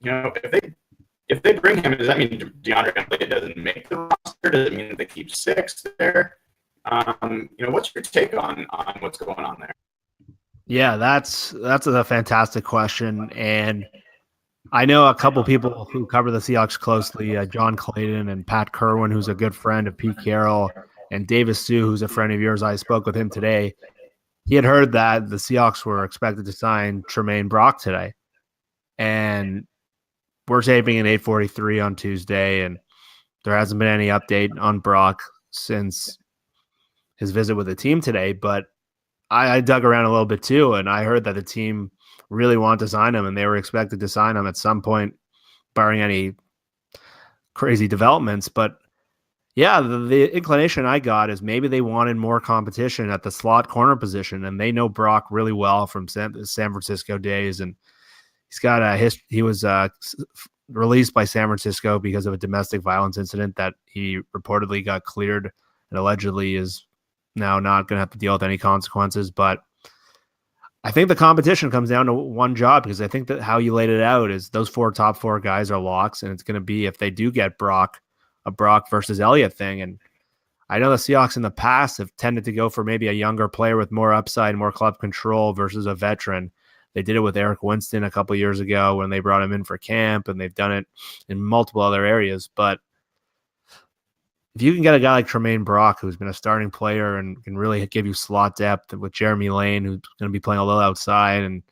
If they bring him, does that mean DeAndre Huntley doesn't make the roster? Does it mean that they keep 6 there? What's your take on what's going on there? Yeah, that's a fantastic question, and I know a couple people who cover the Seahawks closely, John Clayton and Pat Kerwin, who's a good friend of Pete Carroll, and Davis Sue, who's a friend of yours. I spoke with him today. He had heard that the Seahawks were expected to sign Tramaine Brock today, and we're taping at 8:43 on Tuesday, and there hasn't been any update on Brock since his visit with the team today. But I dug around a little bit too, and I heard that the team really wanted to sign him, and they were expected to sign him at some point, barring any crazy developments. But yeah, the inclination I got is maybe they wanted more competition at the slot corner position, and they know Brock really well from San Francisco days, and he's got a history. He was released by San Francisco because of a domestic violence incident that he reportedly got cleared and allegedly is now not going to have to deal with any consequences. But I think the competition comes down to one job, because I think that how you laid it out is those top four guys are locks, and it's going to be, if they do get Brock, a Brock versus Elliott thing. And I know the Seahawks in the past have tended to go for maybe a younger player with more upside, more club control versus a veteran. They did it with Eric Winston a couple of years ago when they brought him in for camp, and they've done it in multiple other areas. But if you can get a guy like Tramaine Brock, who's been a starting player and can really give you slot depth, with Jeremy Lane, who's going to be playing a little outside, and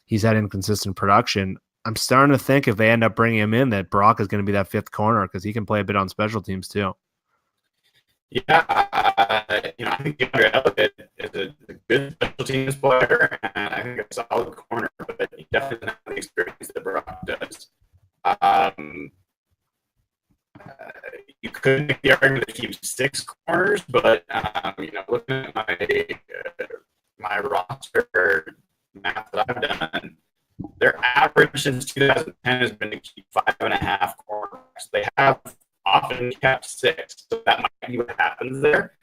he's had inconsistent production, I'm starting to think if they end up bringing him in, that Brock is going to be that 5th corner, because he can play a bit on special teams too. Yeah, I think DeAndre Elliott is a good special teams player, and I think a solid corner, but he definitely doesn't have the experience that Brock does. You could make the argument that he keeps 6 corners, but looking at my roster math that I've done, their average since 2010 has been to keep 5.5 corners. They have often kept 6, so that might be what happens there.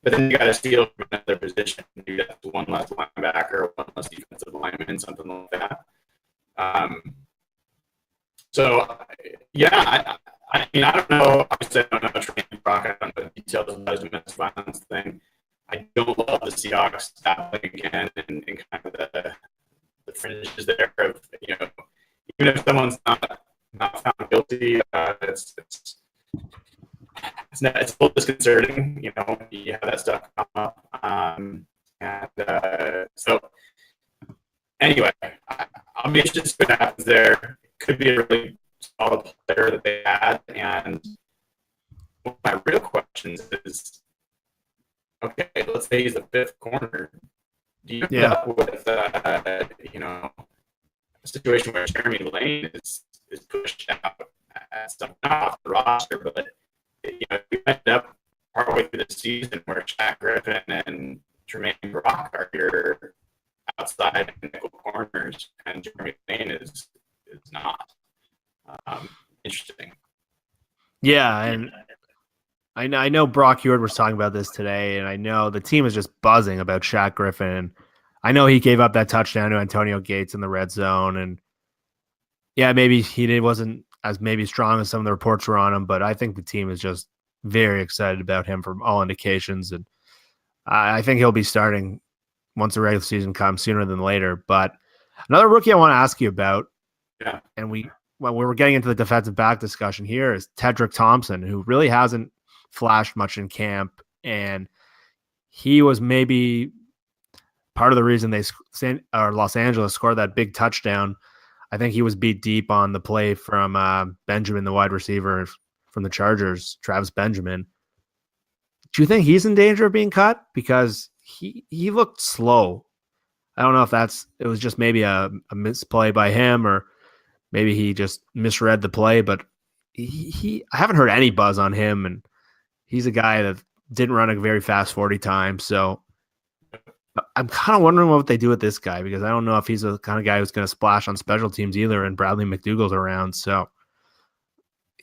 But then you got to steal from another position. You got one less linebacker, one less defensive lineman, something like that. I don't know. Obviously, I don't know Tramaine Brock. I don't know the details of the domestic violence thing. I don't love the Seahawks that way again, and kind of the fringes there of, even if someone's not found guilty, it's a little disconcerting. You have that stuff come up, so anyway, I'll be interested to see what happens there. It could be a really solid player that they had, and my real question is, okay, let's say he's the 5th corner. Do you end up with a situation where Jeremy Lane is pushed out not off the roster, but you end up partway through the season where Shaq Griffin and Tramaine Brock are your outside nickel corners, and Jeremy Lane is not. interesting. Yeah, and I know Brock Hewitt was talking about this today, and I know the team is just buzzing about Shaq Griffin. I know he gave up that touchdown to Antonio Gates in the red zone, and yeah, maybe he wasn't as maybe strong as some of the reports were on him, but I think the team is just very excited about him from all indications, and I think he'll be starting once the regular season comes sooner than later. But another rookie I want to ask you about, and when we were getting into the defensive back discussion here, is Tedrick Thompson, who really hasn't flashed much in camp, and he was maybe part of the reason Los Angeles scored that big touchdown. I think he was beat deep on the play from Benjamin, the wide receiver from the Chargers, Travis Benjamin. Do you think he's in danger of being cut? Because he looked slow. I don't know if it was just maybe a misplay by him, or maybe he just misread the play, but I haven't heard any buzz on him, and he's a guy that didn't run a very fast 40 times. So I'm kind of wondering what they do with this guy, because I don't know if he's the kind of guy who's going to splash on special teams either, and Bradley McDougall's around. So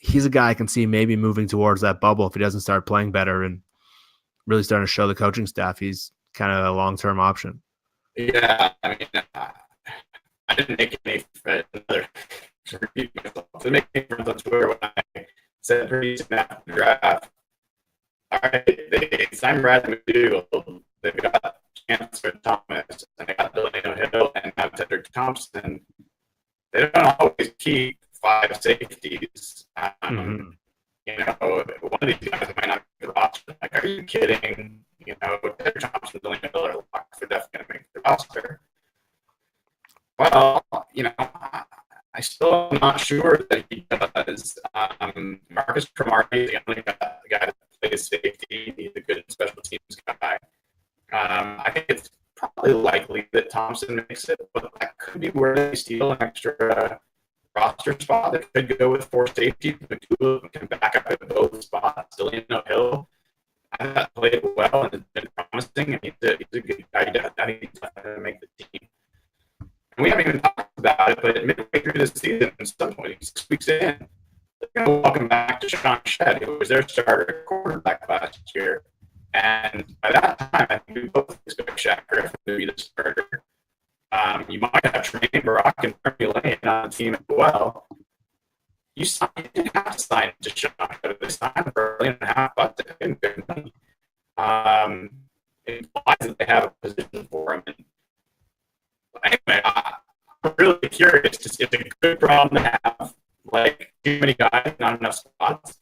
he's a guy I can see maybe moving towards that bubble if he doesn't start playing better and really starting to show the coaching staff he's kind of a long-term option. Yeah, I mean, I didn't make any another to repeat myself. I didn't make any friends on Twitter when I said Preseason after the draft. All right, they signed Bradley McDougall. They've got Chancellor Thomas, and they got Delano Hill, and now Tedrick Thompson. They don't always keep 5 safeties. You know, one of these guys might not be the roster. Like, are you kidding? You know, Tedrick Thompson, Delano Hill are locked for definitely going to make the roster. Well, you know, I still am not sure that he does. Marcus Cromartie is the only guy that plays safety. He's a good special teams guy. I think it's probably likely that Thompson makes it, but that could be where they steal an extra roster spot. They could go with 4 safeties. McDougall can back up at both spots. Delano Hill, I thought played well and has been promising, and he's a good guy. I think he's going to make the team. And we haven't even talked about it, but midway through the season, at some point, 6 weeks in, they're going to welcome back to Sean Shedd, who was their starter cornerback last year. And by that time, I think we both expect Shaq Griffin to be the starter. You might have Tramaine Brock and Bernie Lane on the team as well. You didn't have to sign to Sean Shedd. They signed for $1.5 million, but they didn't get money. It implies that they have a position for him. And anyway, I'm really curious. It's a good problem to have. Like, too many guys, not enough spots.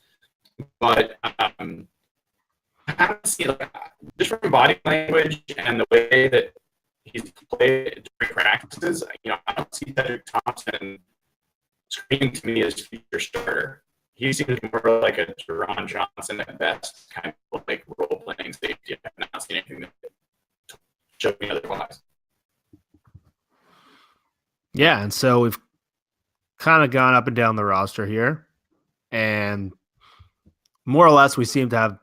But I don't see, just from body language and the way that he's played during practices, I don't see Tedrick Thompson screaming to me as future starter. He seems more like a Jerron Johnson at best, kind of like role-playing safety. I have not seen anything that showed me otherwise. Yeah, and so we've kind of gone up and down the roster here, and more or less we seem to have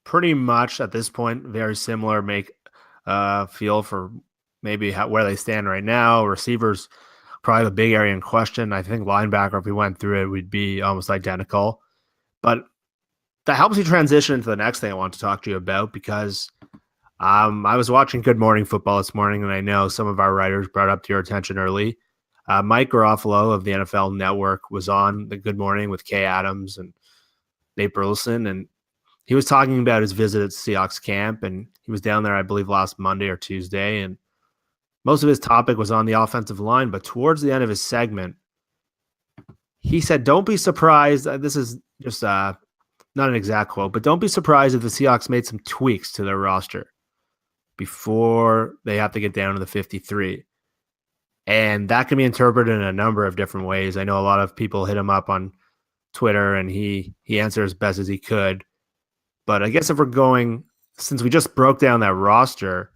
pretty much at this point very similar feel for maybe where they stand right now. Receivers, probably the big area in question. I think linebacker, if we went through it, would be almost identical. But that helps you transition into the next thing I want to talk to you about, because I was watching Good Morning Football this morning, and I know some of our writers brought up to your attention early. Mike Garofalo of the NFL Network was on the Good Morning with Kay Adams and Nate Burleson, and he was talking about his visit at Seahawks camp, and he was down there, I believe, last Monday or Tuesday, and most of his topic was on the offensive line, but towards the end of his segment, he said, don't be surprised. This is just not an exact quote, but don't be surprised if the Seahawks made some tweaks to their roster before they have to get down to the 53. And that can be interpreted in a number of different ways. I know a lot of people hit him up on Twitter, and he answered as best as he could. But I guess if we're going, since we just broke down that roster,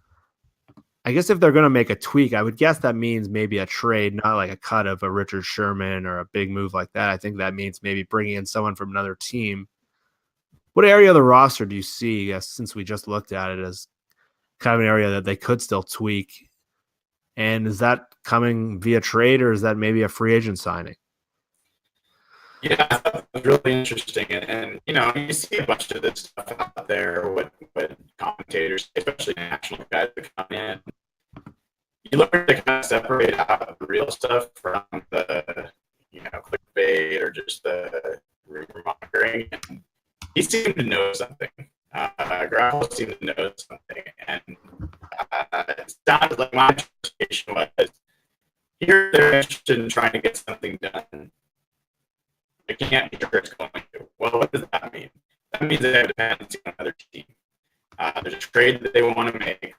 I guess if they're going to make a tweak, I would guess that means maybe a trade, not like a cut of a Richard Sherman or a big move like that. I think that means maybe bringing in someone from another team. What area of the roster do you see, since we just looked at it, as kind of an area that they could still tweak? And is that coming via trade, or is that maybe a free agent signing? Yeah, I thought that was really interesting, and you see a bunch of this stuff out there. What commentators, especially national guys, that come in, you learn to kind of separate out the real stuff from the clickbait or just the rumor mongering. And he seemed to know something. Gravel seemed to know something, and it sounded like my interpretation was here they're interested in trying to get something done. I can't be sure it's going to. Well, what does that mean? That means they have dependency on another team. There's a trade that they want to make,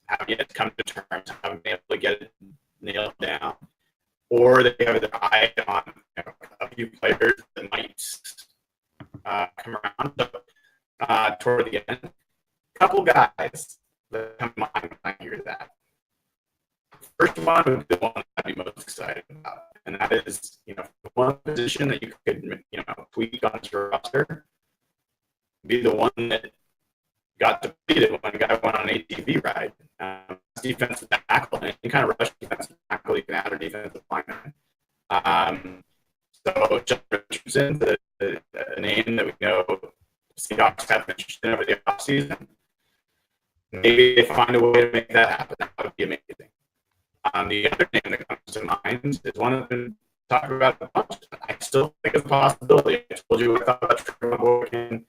haven't yet come to terms, haven't been able to get it nailed down, or they have their eye on a few players that might come around. So, toward the end, a couple guys that come to mind when I hear that. First one would be the one I'd be most excited about, and that is, one position that you could, tweak on your roster, be the one that got depleted when a guy went on an ATV ride. Defensive tackle, and any kind of rush defensive tackle, you can add a defensive lineman. So, Justin Richardson, the name that we know Seahawks have interest in over the offseason, maybe they find a way to make that happen. That would be amazing. The other name that comes to mind is one I've been talking about a bunch. I still think it's a possibility. I told you what I thought about Tramaine Brock.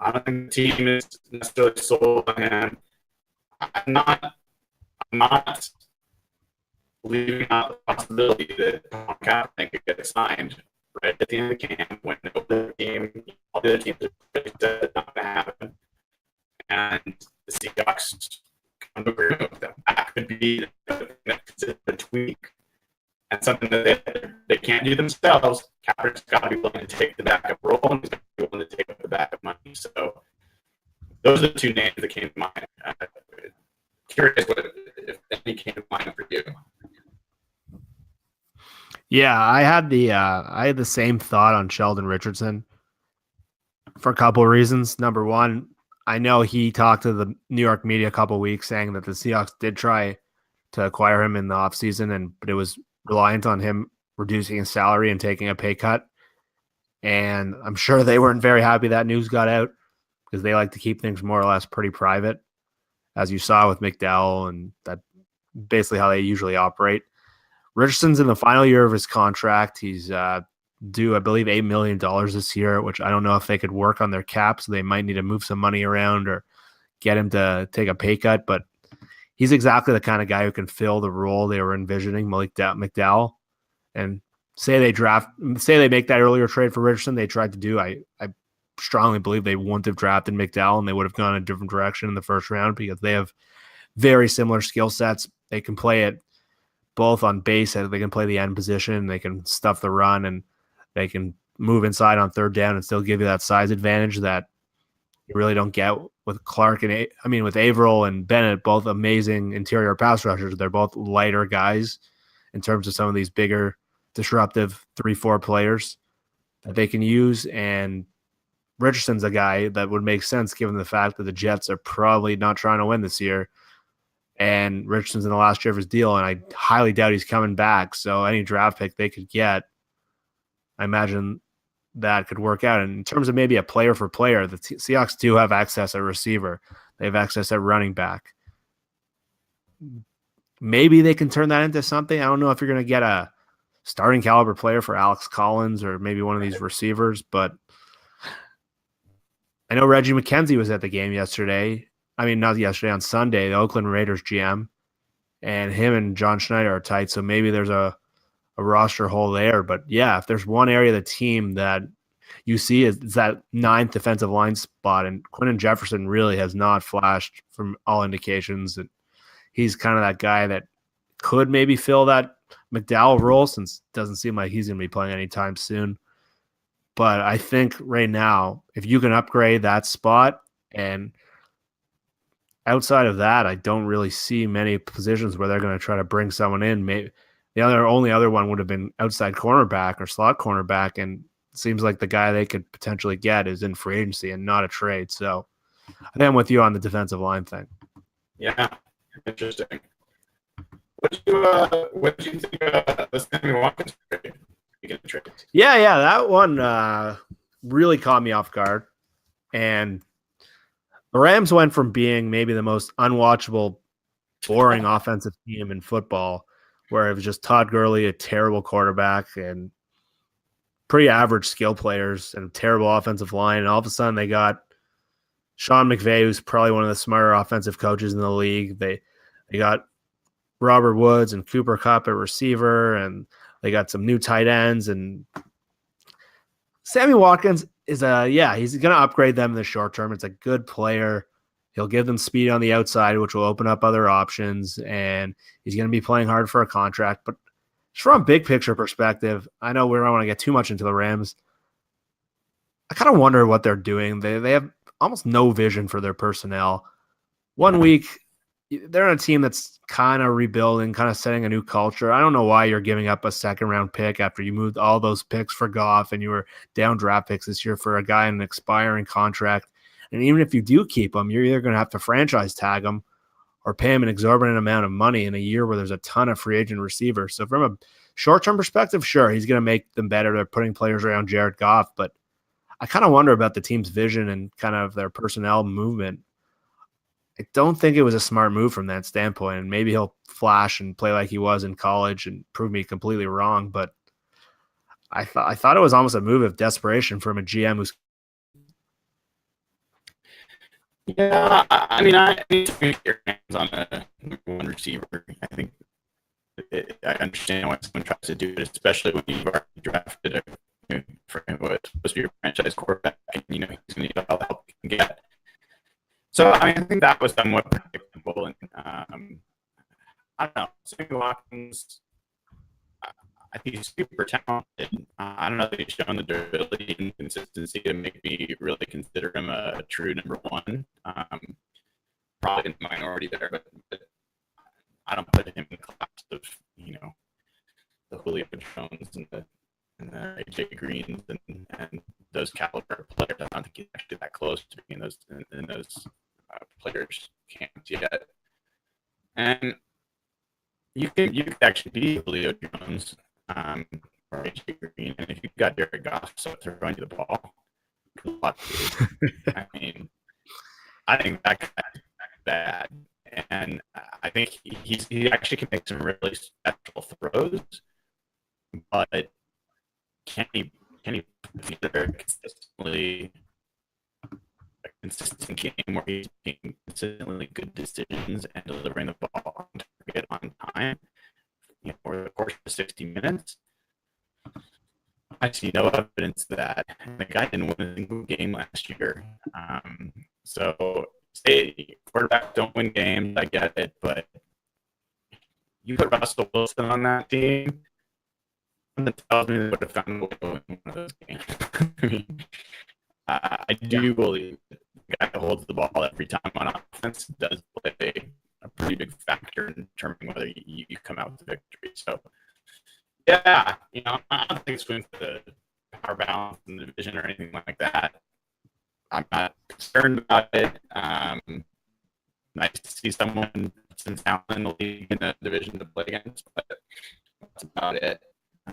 I don't think the team is necessarily sold on him. I'm not leaving out the possibility that Kaepernick could get signed right at the end of the camp when all the other teams are really said it's not going to happen. And the Seahawks come to agreement with them. That could be a tweak and something that they can't do themselves. Kaepernick's got to be willing to take the backup role, and he's got to be willing to take up the backup money. So those are the two names that came to mind. Curious if any came to mind for you. Yeah, I had the same thought on Sheldon Richardson for a couple of reasons. Number one, I know he talked to the New York media a couple of weeks saying that the Seahawks did try to acquire him in the offseason, but it was reliant on him reducing his salary and taking a pay cut. And I'm sure they weren't very happy that news got out because they like to keep things more or less pretty private, as you saw with McDowell, and that basically how they usually operate. Richardson's in the final year of his contract. He's due, I believe, $8 million this year, which I don't know if they could work on their cap, so they might need to move some money around or get him to take a pay cut. But he's exactly the kind of guy who can fill the role they were envisioning, Malik McDowell. And say they make that earlier trade for Richardson, they tried to do. I strongly believe they wouldn't have drafted McDowell, and they would have gone a different direction in the first round because they have very similar skill sets. They can play it both on base, they can play the end position, they can stuff the run, and they can move inside on third down and still give you that size advantage that you really don't get with Clark with Averill and Bennett, both amazing interior pass rushers. They're both lighter guys in terms of some of these bigger, disruptive 3-4 players that they can use. And Richardson's a guy that would make sense given the fact that the Jets are probably not trying to win this year. And Richardson's in the last year of his deal, and I highly doubt he's coming back. So any draft pick they could get, I imagine that could work out. And in terms of maybe a player for player, the Seahawks do have access at receiver. They have access at running back. Maybe they can turn that into something. I don't know if you're going to get a starting caliber player for Alex Collins or maybe one of these receivers, but I know Reggie McKenzie was at the game yesterday. I mean, not yesterday, on Sunday, the Oakland Raiders GM, and him and John Schneider are tight, so maybe there's a roster hole there. But yeah, if there's one area of the team that you see is that 9th defensive line spot, and Quinton Jefferson really has not flashed from all indications. And he's kind of that guy that could maybe fill that McDowell role, since it doesn't seem like he's going to be playing anytime soon. But I think right now, if you can upgrade that spot, and outside of that, I don't really see many positions where they're going to try to bring someone in. Maybe the only other one would have been outside cornerback or slot cornerback, and it seems like the guy they could potentially get is in free agency and not a trade. So I think I'm with you on the defensive line thing. Yeah, interesting. What do you think of the Sammy Watkins trade? Yeah, that one really caught me off guard. And the Rams went from being maybe the most unwatchable, boring offensive team in football, where it was just Todd Gurley, a terrible quarterback, and pretty average skill players and a terrible offensive line. And all of a sudden they got Sean McVay, who's probably one of the smarter offensive coaches in the league. They got Robert Woods and Cooper Kupp at receiver, and they got some new tight ends. And Sammy Watkins is he's going to upgrade them in the short term. It's a good player. He'll give them speed on the outside, which will open up other options, and he's going to be playing hard for a contract. But just from a big picture perspective, I know we don't want to get too much into the Rams. I kind of wonder what they're doing. They have almost no vision for their personnel. 1 week, they're on a team that's kind of rebuilding, kind of setting a new culture. I don't know why you're giving up a second-round pick after you moved all those picks for Goff and you were down draft picks this year for a guy in an expiring contract. And even if you do keep him, you're either going to have to franchise tag him or pay him an exorbitant amount of money in a year where there's a ton of free agent receivers. So from a short-term perspective, sure, he's going to make them better. They're putting players around Jared Goff, but I kind of wonder about the team's vision and kind of their personnel movement. I don't think it was a smart move from that standpoint, and maybe he'll flash and play like he was in college and prove me completely wrong, but I thought it was almost a move of desperation from a GM who's I think your hands on a one receiver. I think I understand why someone tries to do it, especially when you've already drafted for what's supposed to be your franchise quarterback, and he's going to need all the help he can get. So I think that was somewhat predictable, and I don't know. Sammy Watkins, I think he's super talented. I don't know if he's shown the durability and consistency to make me really consider him a true number one. Probably in the minority there, but I don't put him in the class of the Julio Jones and the AJ Greens and those caliber players. I don't think he's actually that close to being in those players' camps yet. And you could actually be Julio Jones or AJ Green, and if you've got Jared Goff, so throwing you the ball, good luck, dude. I think that guy's bad, and I think he actually can make some really special throws, but can he put together a consistent game where he's making consistently good decisions and delivering the ball on target on time over the course of 60 minutes? I see no evidence of that. The guy didn't win a single game last year. So say quarterbacks don't win games, I get it, but you put Russell Wilson on that team, that tells me they would have found a way to win one of those games. I do believe the guy that holds the ball every time on offense does play a pretty big factor in determining whether you come out with a victory. So, yeah, I don't think it's going for the power balance in the division or anything like that. I'm not concerned about it. Nice to see someone since now in the league in the division to play against, but that's about it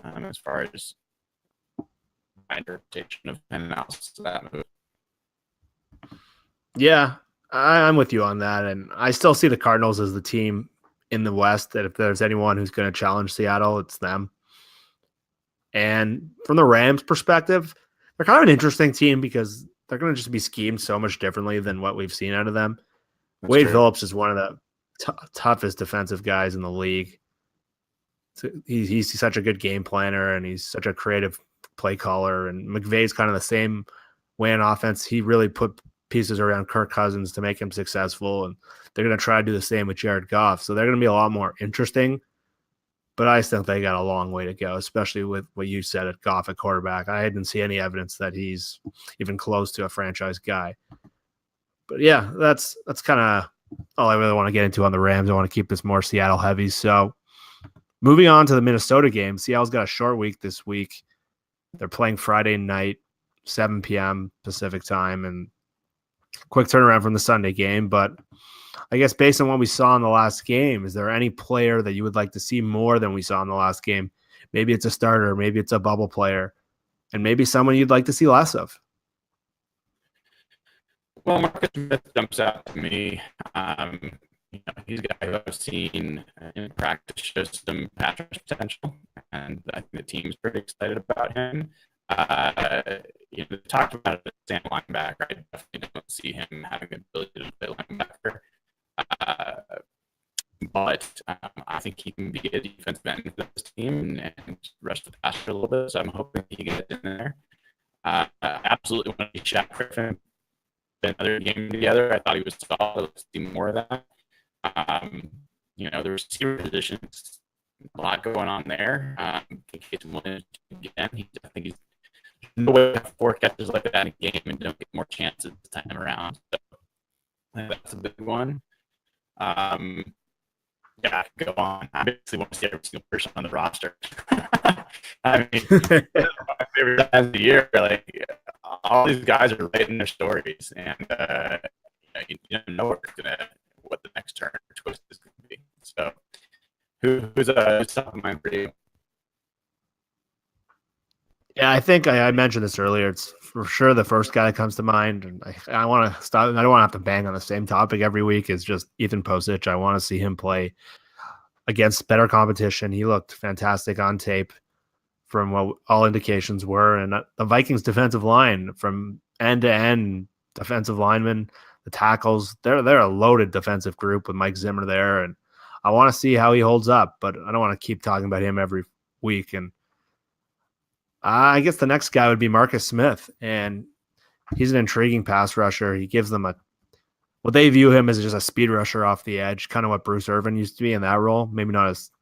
as far as my interpretation of and analysis of that move. Yeah, I'm with you on that, and I still see the Cardinals as the team in the West that if there's anyone who's going to challenge Seattle, it's them. And from the Rams' perspective, they're kind of an interesting team because they're going to just be schemed so much differently than what we've seen out of them. That's Wade true. Phillips is one of the toughest defensive guys in the league. So he's such a good game planner, and he's such a creative play caller. And McVay's kind of the same way on offense. He really put pieces around Kirk Cousins to make him successful, and they're going to try to do the same with Jared Goff. So they're going to be a lot more interesting. But I still think they got a long way to go, especially with what you said at Goff at quarterback. I didn't see any evidence that he's even close to a franchise guy. But yeah, that's kind of all I really want to get into on the Rams. I want to keep this more Seattle heavy. So moving on to the Minnesota game, Seattle's got a short week this week. They're playing Friday night, 7 p.m. Pacific time, and quick turnaround from the Sunday game. But I guess based on what we saw in the last game, is there any player that you would like to see more than we saw in the last game Maybe it's a starter. Maybe it's a bubble player. And maybe someone you'd like to see less of. Well, Marcus Smith jumps out to me. He's a guy who I've seen in practice shows some pass rush potential, and I think the team's pretty excited about him. Talked about it as a linebacker. I definitely don't see him having the ability to play linebacker. But I think he can be a defensive end for this team and rush the passer a little bit. So I'm hoping he gets in there. Absolutely want to see Shaq Griffin another game together. I thought he was solid. Let's see more of that. The receiver positions, a lot going on there. Again, I think he's no way to have 4 catches like that in a game and don't get more chances this time around. So that's a big one. I could go on. I basically want to see every single person on the roster. I mean, my favorite time of the year, like all these guys are writing their stories, and you don't know what the next turn or twist is going to be. So, who's top of mind for you? Yeah, I think I mentioned this earlier. It's for sure the first guy that comes to mind, and I want to stop. I don't want to have to bang on the same topic every week. Is just Ethan Posich. I want to see him play against better competition. He looked fantastic on tape, from what all indications were, and the Vikings defensive line from end to end, defensive linemen, the tackles, they're a loaded defensive group with Mike Zimmer there, and I want to see how he holds up. But I don't want to keep talking about him every week. And I guess the next guy would be Marcus Smith, and he's an intriguing pass rusher. He gives them what they view him as just a speed rusher off the edge, kind of what Bruce Irvin used to be in that role. Maybe not as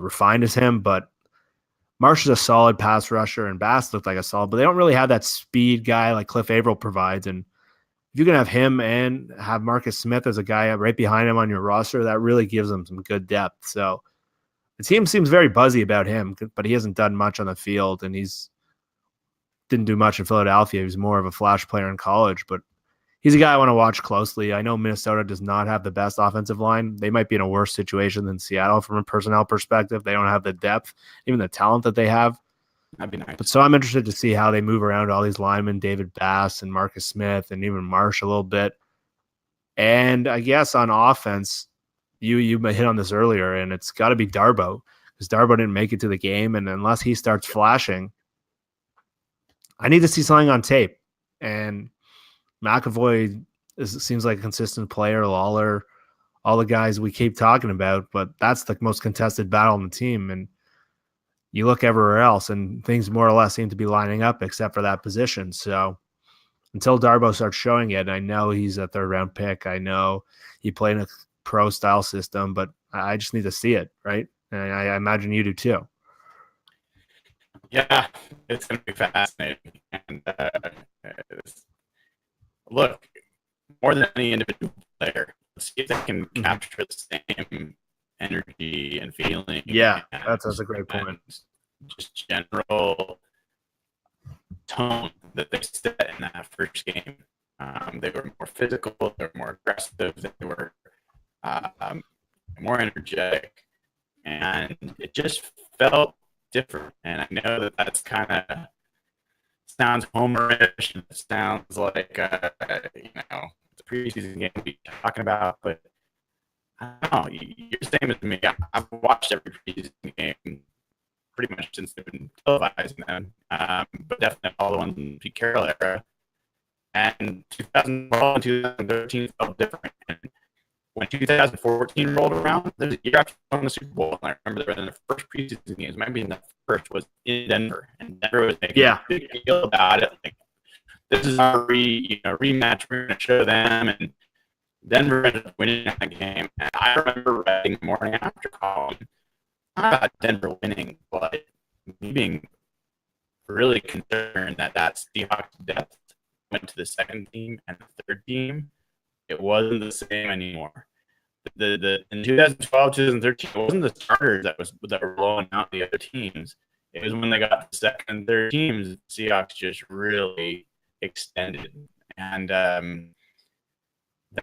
refined as him, but Marsh is a solid pass rusher, and Bass looked like a solid, but they don't really have that speed guy like Cliff Averill provides. And if you can have him and have Marcus Smith as a guy right behind him on your roster, that really gives them some good depth. So the team seems very buzzy about him, but he hasn't done much on the field, and didn't do much in Philadelphia. He was more of a flash player in college, but he's a guy I want to watch closely. I know Minnesota does not have the best offensive line. They might be in a worse situation than Seattle from a personnel perspective. They don't have the depth, even the talent that they have. That'd be nice. But so I'm interested to see how they move around all these linemen, David Bass and Marcus Smith and even Marsh a little bit. And I guess on offense, you hit on this earlier, and it's got to be Darboh, because Darboh didn't make it to the game, and unless he starts flashing, I need to see something on tape. And McAvoy seems like a consistent player. Lawler, all the guys we keep talking about, but that's the most contested battle on the team. And you look everywhere else, and things more or less seem to be lining up except for that position. So until Darboh starts showing it, I know he's a 3rd-round pick. I know he played in a pro-style system, but I just need to see it, right? And I imagine you do too. Yeah, it's going to be fascinating. And look, more than any individual player, let's see if they can capture the same energy and feeling. Yeah, that's a great point. Just general tone that they set in that first game. They were more physical, they were more aggressive, they were more energetic, and it just felt different. And I know that that's kind of sounds homerish, and it sounds like it's a preseason game to be talking about, but I don't know. You're the same as me. I've watched every preseason game pretty much since they've been televising them, but definitely all the ones in the Pete Carroll era. And 2012 and 2013 felt different. And when 2014 rolled around, there's a year after winning the Super Bowl, and I remember they were in the first preseason games, maybe in the first, was in Denver, and Denver was making a big deal about it. Like, this is our rematch. We're going to show them, and Denver ended up winning that game. And I remember writing the morning after column about Denver winning, but me being really concerned that Seahawks depth went to the second team and the third team. It wasn't the same anymore. In 2012, 2013, it wasn't the starters that were blowing out the other teams. It was when they got the second and third teams, the Seahawks just really extended. And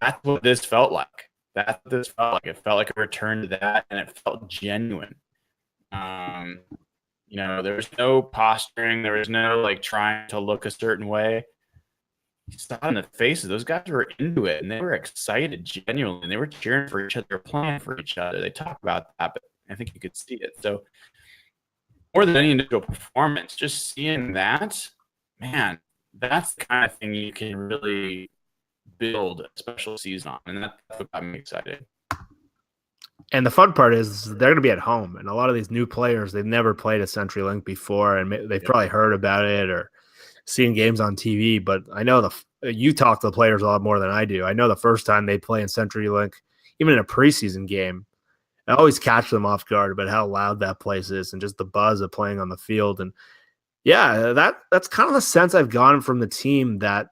that's what this felt like. It felt like a return to that, and it felt genuine. There was no posturing. There was no like trying to look a certain way. You saw in the faces, those guys were into it and they were excited genuinely. And they were cheering for each other, they were playing for each other. They talk about that, but I think you could see it. So more than any individual performance, just seeing that, man, that's the kind of thing you can really build a special season on. And that's what got me excited. And the fun part is they're going to be at home. And a lot of these new players, they've never played a CenturyLink before. And they've probably heard about it or seen games on TV. But I know you talk to the players a lot more than I do. I know the first time they play in CenturyLink, even in a preseason game, I always catch them off guard about how loud that place is and just the buzz of playing on the field. And yeah, that's kind of the sense I've gotten from the team, that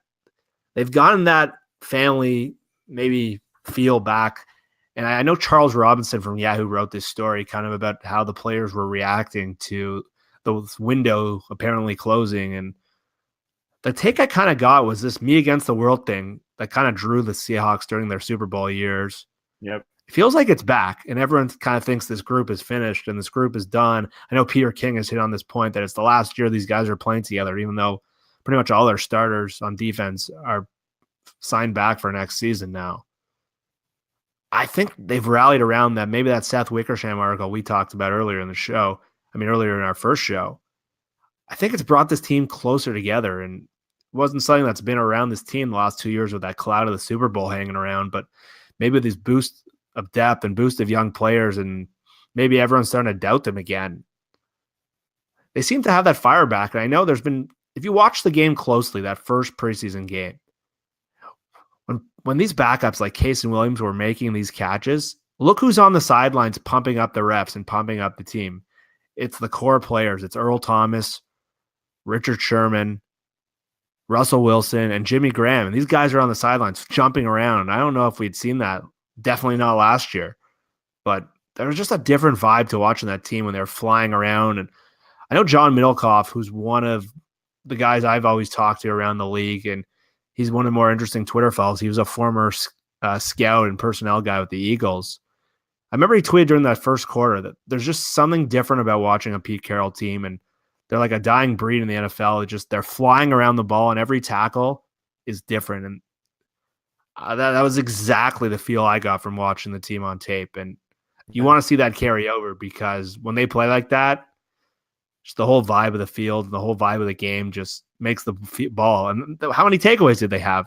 they've gotten that family maybe feel back. And I know Charles Robinson from Yahoo wrote this story kind of about how the players were reacting to the window apparently closing. And the take I kind of got was this me against the world thing that kind of drew the Seahawks during their Super Bowl years. Yep. It feels like it's back, and everyone kind of thinks this group is finished and this group is done. I know Peter King has hit on this point that it's the last year these guys are playing together, even though pretty much all their starters on defense are signed back for next season now. I think they've rallied around that. Maybe that Seth Wickersham article we talked about earlier in the show, earlier in our first show, I think it's brought this team closer together, and it wasn't something that's been around this team the last 2 years with that cloud of the Super Bowl hanging around, but maybe these boosts of depth and boost of young players, and maybe everyone's starting to doubt them again. They seem to have that fire back. And I know there's been, if you watch the game closely, that first preseason game, when these backups like Case and Williams were making these catches, look who's on the sidelines pumping up the refs and pumping up the team. It's the core players. It's Earl Thomas, Richard Sherman, Russell Wilson, and Jimmy Graham. And these guys are on the sidelines jumping around. And I don't know if we'd seen that. Definitely not last year. But there was just a different vibe to watching that team when they were flying around. And I know John Middlecoff, who's one of the guys I've always talked to around the league, and he's one of the more interesting Twitter fellows. He was a former scout and personnel guy with the Eagles. I remember he tweeted during that first quarter that there's just something different about watching a Pete Carroll team, and they're like a dying breed in the NFL. They're flying around the ball, and every tackle is different. And that was exactly the feel I got from watching the team on tape. And you want to see that carry over, because when they play like that, just the whole vibe of the field and the whole vibe of the game just makes the ball. And how many takeaways did they have?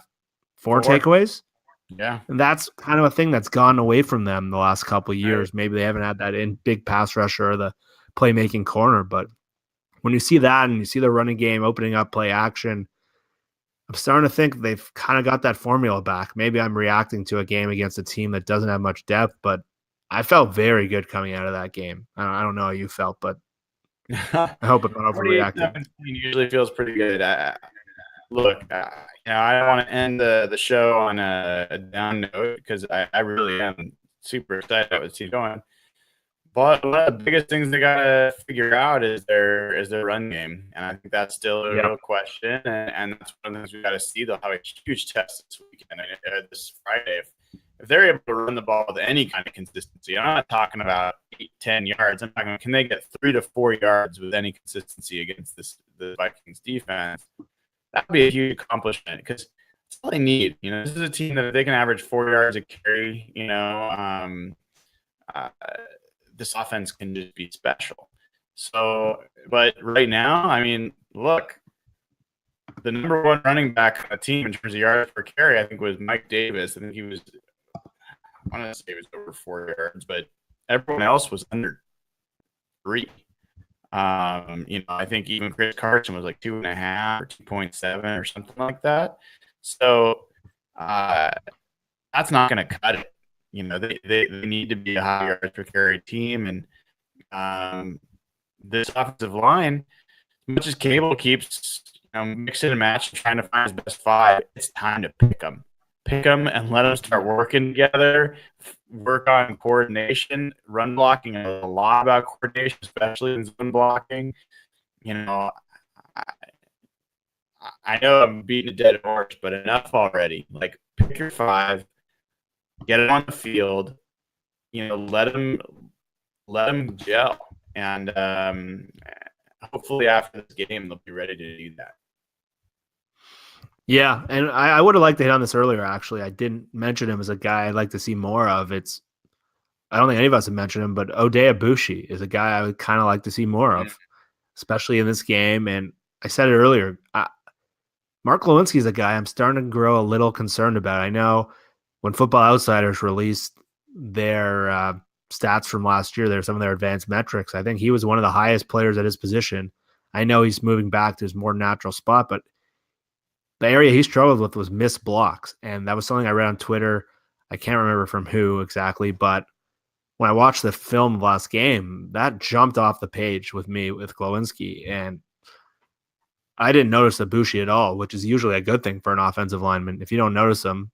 Four takeaways? Yeah. And that's kind of a thing that's gone away from them the last couple of years. Right. Maybe they haven't had that in big pass rusher or the playmaking corner. But when you see that and you see the running game opening up play action, I'm starting to think they've kind of got that formula back. Maybe I'm reacting to a game against a team that doesn't have much depth, but I felt very good coming out of that game. I don't know how you felt, but I hope I'm not overreacting. Usually feels pretty good. Look, I don't want to end the show on a down note, because I really am super excited about what he's going. But one of the biggest things they got to figure out is their run game. And I think that's still a real question. And that's one of the things we got to see. They'll have a huge test this weekend, this Friday. If they're able to run the ball with any kind of consistency, I'm not talking about 8-10 yards. I'm talking about, can they get 3 to 4 yards with any consistency against the Vikings defense? That would be a huge accomplishment, because that's all they need. This is a team that if they can average 4 yards a carry, this offense can just be special. So, but right now, look, the number one running back on the team in terms of yards per carry, I think, was Mike Davis. I think he was, I want to say it was over 4 yards, but everyone else was under 3. I think even Chris Carson was like 2.5 or 2.7 or something like that. So that's not going to cut it. They need to be a high yards per carry team, and this offensive line, as much as Cable keeps mixing and matching, trying to find his best 5, it's time to pick them and let them start working together, work on coordination. Run blocking, a lot about coordination, especially in zone blocking. I know I'm beating a dead horse, but enough already. Like, pick your 5, get it on the field, let them gel. And hopefully after this game, they'll be ready to do that. Yeah, and I would have liked to hit on this earlier, actually. I didn't mention him as a guy I'd like to see more of. I don't think any of us have mentioned him, but Oday Abushi is a guy I would kind of like to see more of, especially in this game. And I said it earlier, Mark Lewinsky is a guy I'm starting to grow a little concerned about. I know when Football Outsiders released their stats from last year, some of their advanced metrics. I think he was one of the highest players at his position. I know he's moving back to his more natural spot, but the area he struggled with was missed blocks. And that was something I read on Twitter. I can't remember from who exactly, but when I watched the film last game, that jumped off the page with me with Glowinski. And I didn't notice Abushi at all, which is usually a good thing for an offensive lineman. If you don't notice them,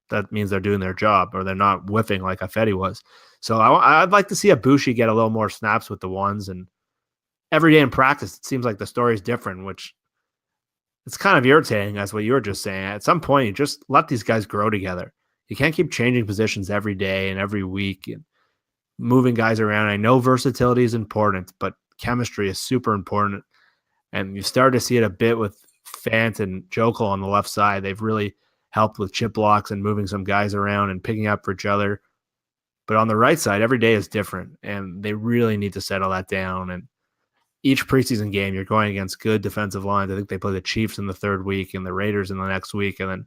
that means they're doing their job or they're not whiffing like Ifedi was. So I'd like to see Abushi get a little more snaps with the ones. And every day in practice, it seems like the story is different, which it's kind of irritating, as what you were just saying. At some point, you just let these guys grow together. You can't keep changing positions every day and every week and moving guys around. I know versatility is important, but chemistry is super important. And you start to see it a bit with Fant and Jokel on the left side. They've really helped with chip blocks and moving some guys around and picking up for each other. But on the right side, every day is different, and they really need to settle that down. And each preseason game, you're going against good defensive lines. I think they play the Chiefs in the third week and the Raiders in the next week. And then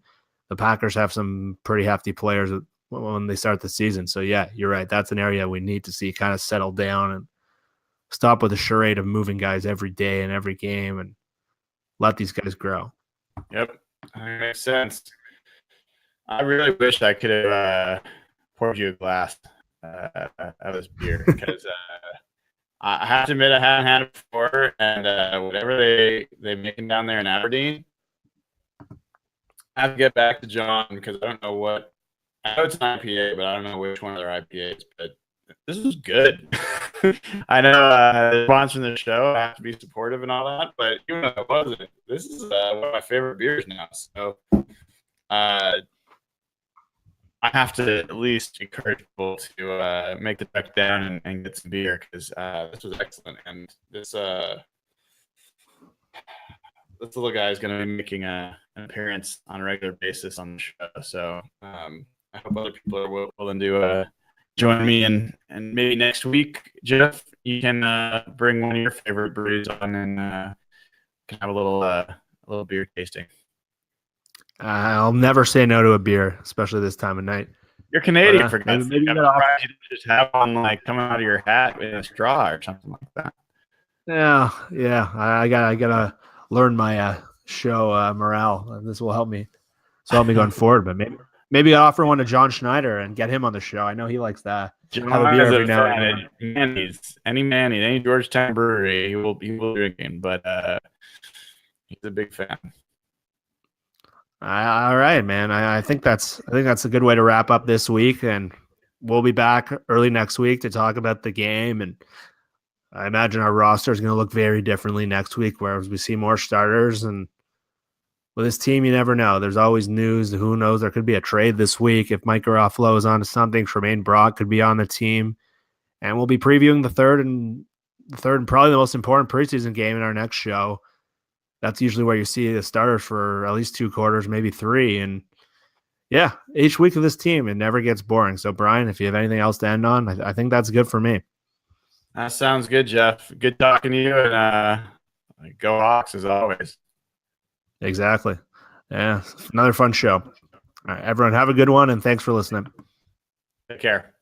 the Packers have some pretty hefty players when they start the season. So, yeah, you're right. That's an area we need to see kind of settle down and stop with the charade of moving guys every day and every game and let these guys grow. Yep, that makes sense. I really wish I could have poured you a glass of this beer because I have to admit I haven't had it before, and whatever they making down there in Aberdeen, I have to get back to John because I don't know what. I know it's an IPA, but I don't know which one of their IPAs. But this is good. I know sponsoring the show, I have to be supportive and all that, but even though it wasn't, this is one of my favorite beers now. So I have to at least encourage people to make the trek down and get some beer because this was excellent. And this little guy is going to be making an appearance on a regular basis on the show. So I hope other people are willing to join me. And maybe next week, Jeff, you can bring one of your favorite brews on and can have a little beer tasting. I'll never say no to a beer, especially this time of night. You're Canadian, for God's sake. I'm surprised you didn't just have one like coming out of your hat in a straw or something like that. Yeah. I gotta learn my show morale. This will help me. Going forward. But maybe I'll offer one to John Schneider and get him on the show. I know he likes that. John have a beer every now and then. Any Georgetown brewery, he will drink in, but he's a big fan. All right, man. I think that's a good way to wrap up this week, and we'll be back early next week to talk about the game. And I imagine our roster is going to look very differently next week, whereas we see more starters. And with this team, you never know. There's always news. Who knows? There could be a trade this week if Mike Garofalo is onto something. Tramaine Brock could be on the team, and we'll be previewing the third and probably the most important preseason game in our next show. That's usually where you see the starters for at least 2 quarters, maybe 3. And yeah, each week of this team, it never gets boring. So Brian, if you have anything else to end on, I think that's good for me. That sounds good, Jeff. Good talking to you, and go Hawks as always. Exactly. Yeah, another fun show. All right, everyone have a good one, and thanks for listening. Take care.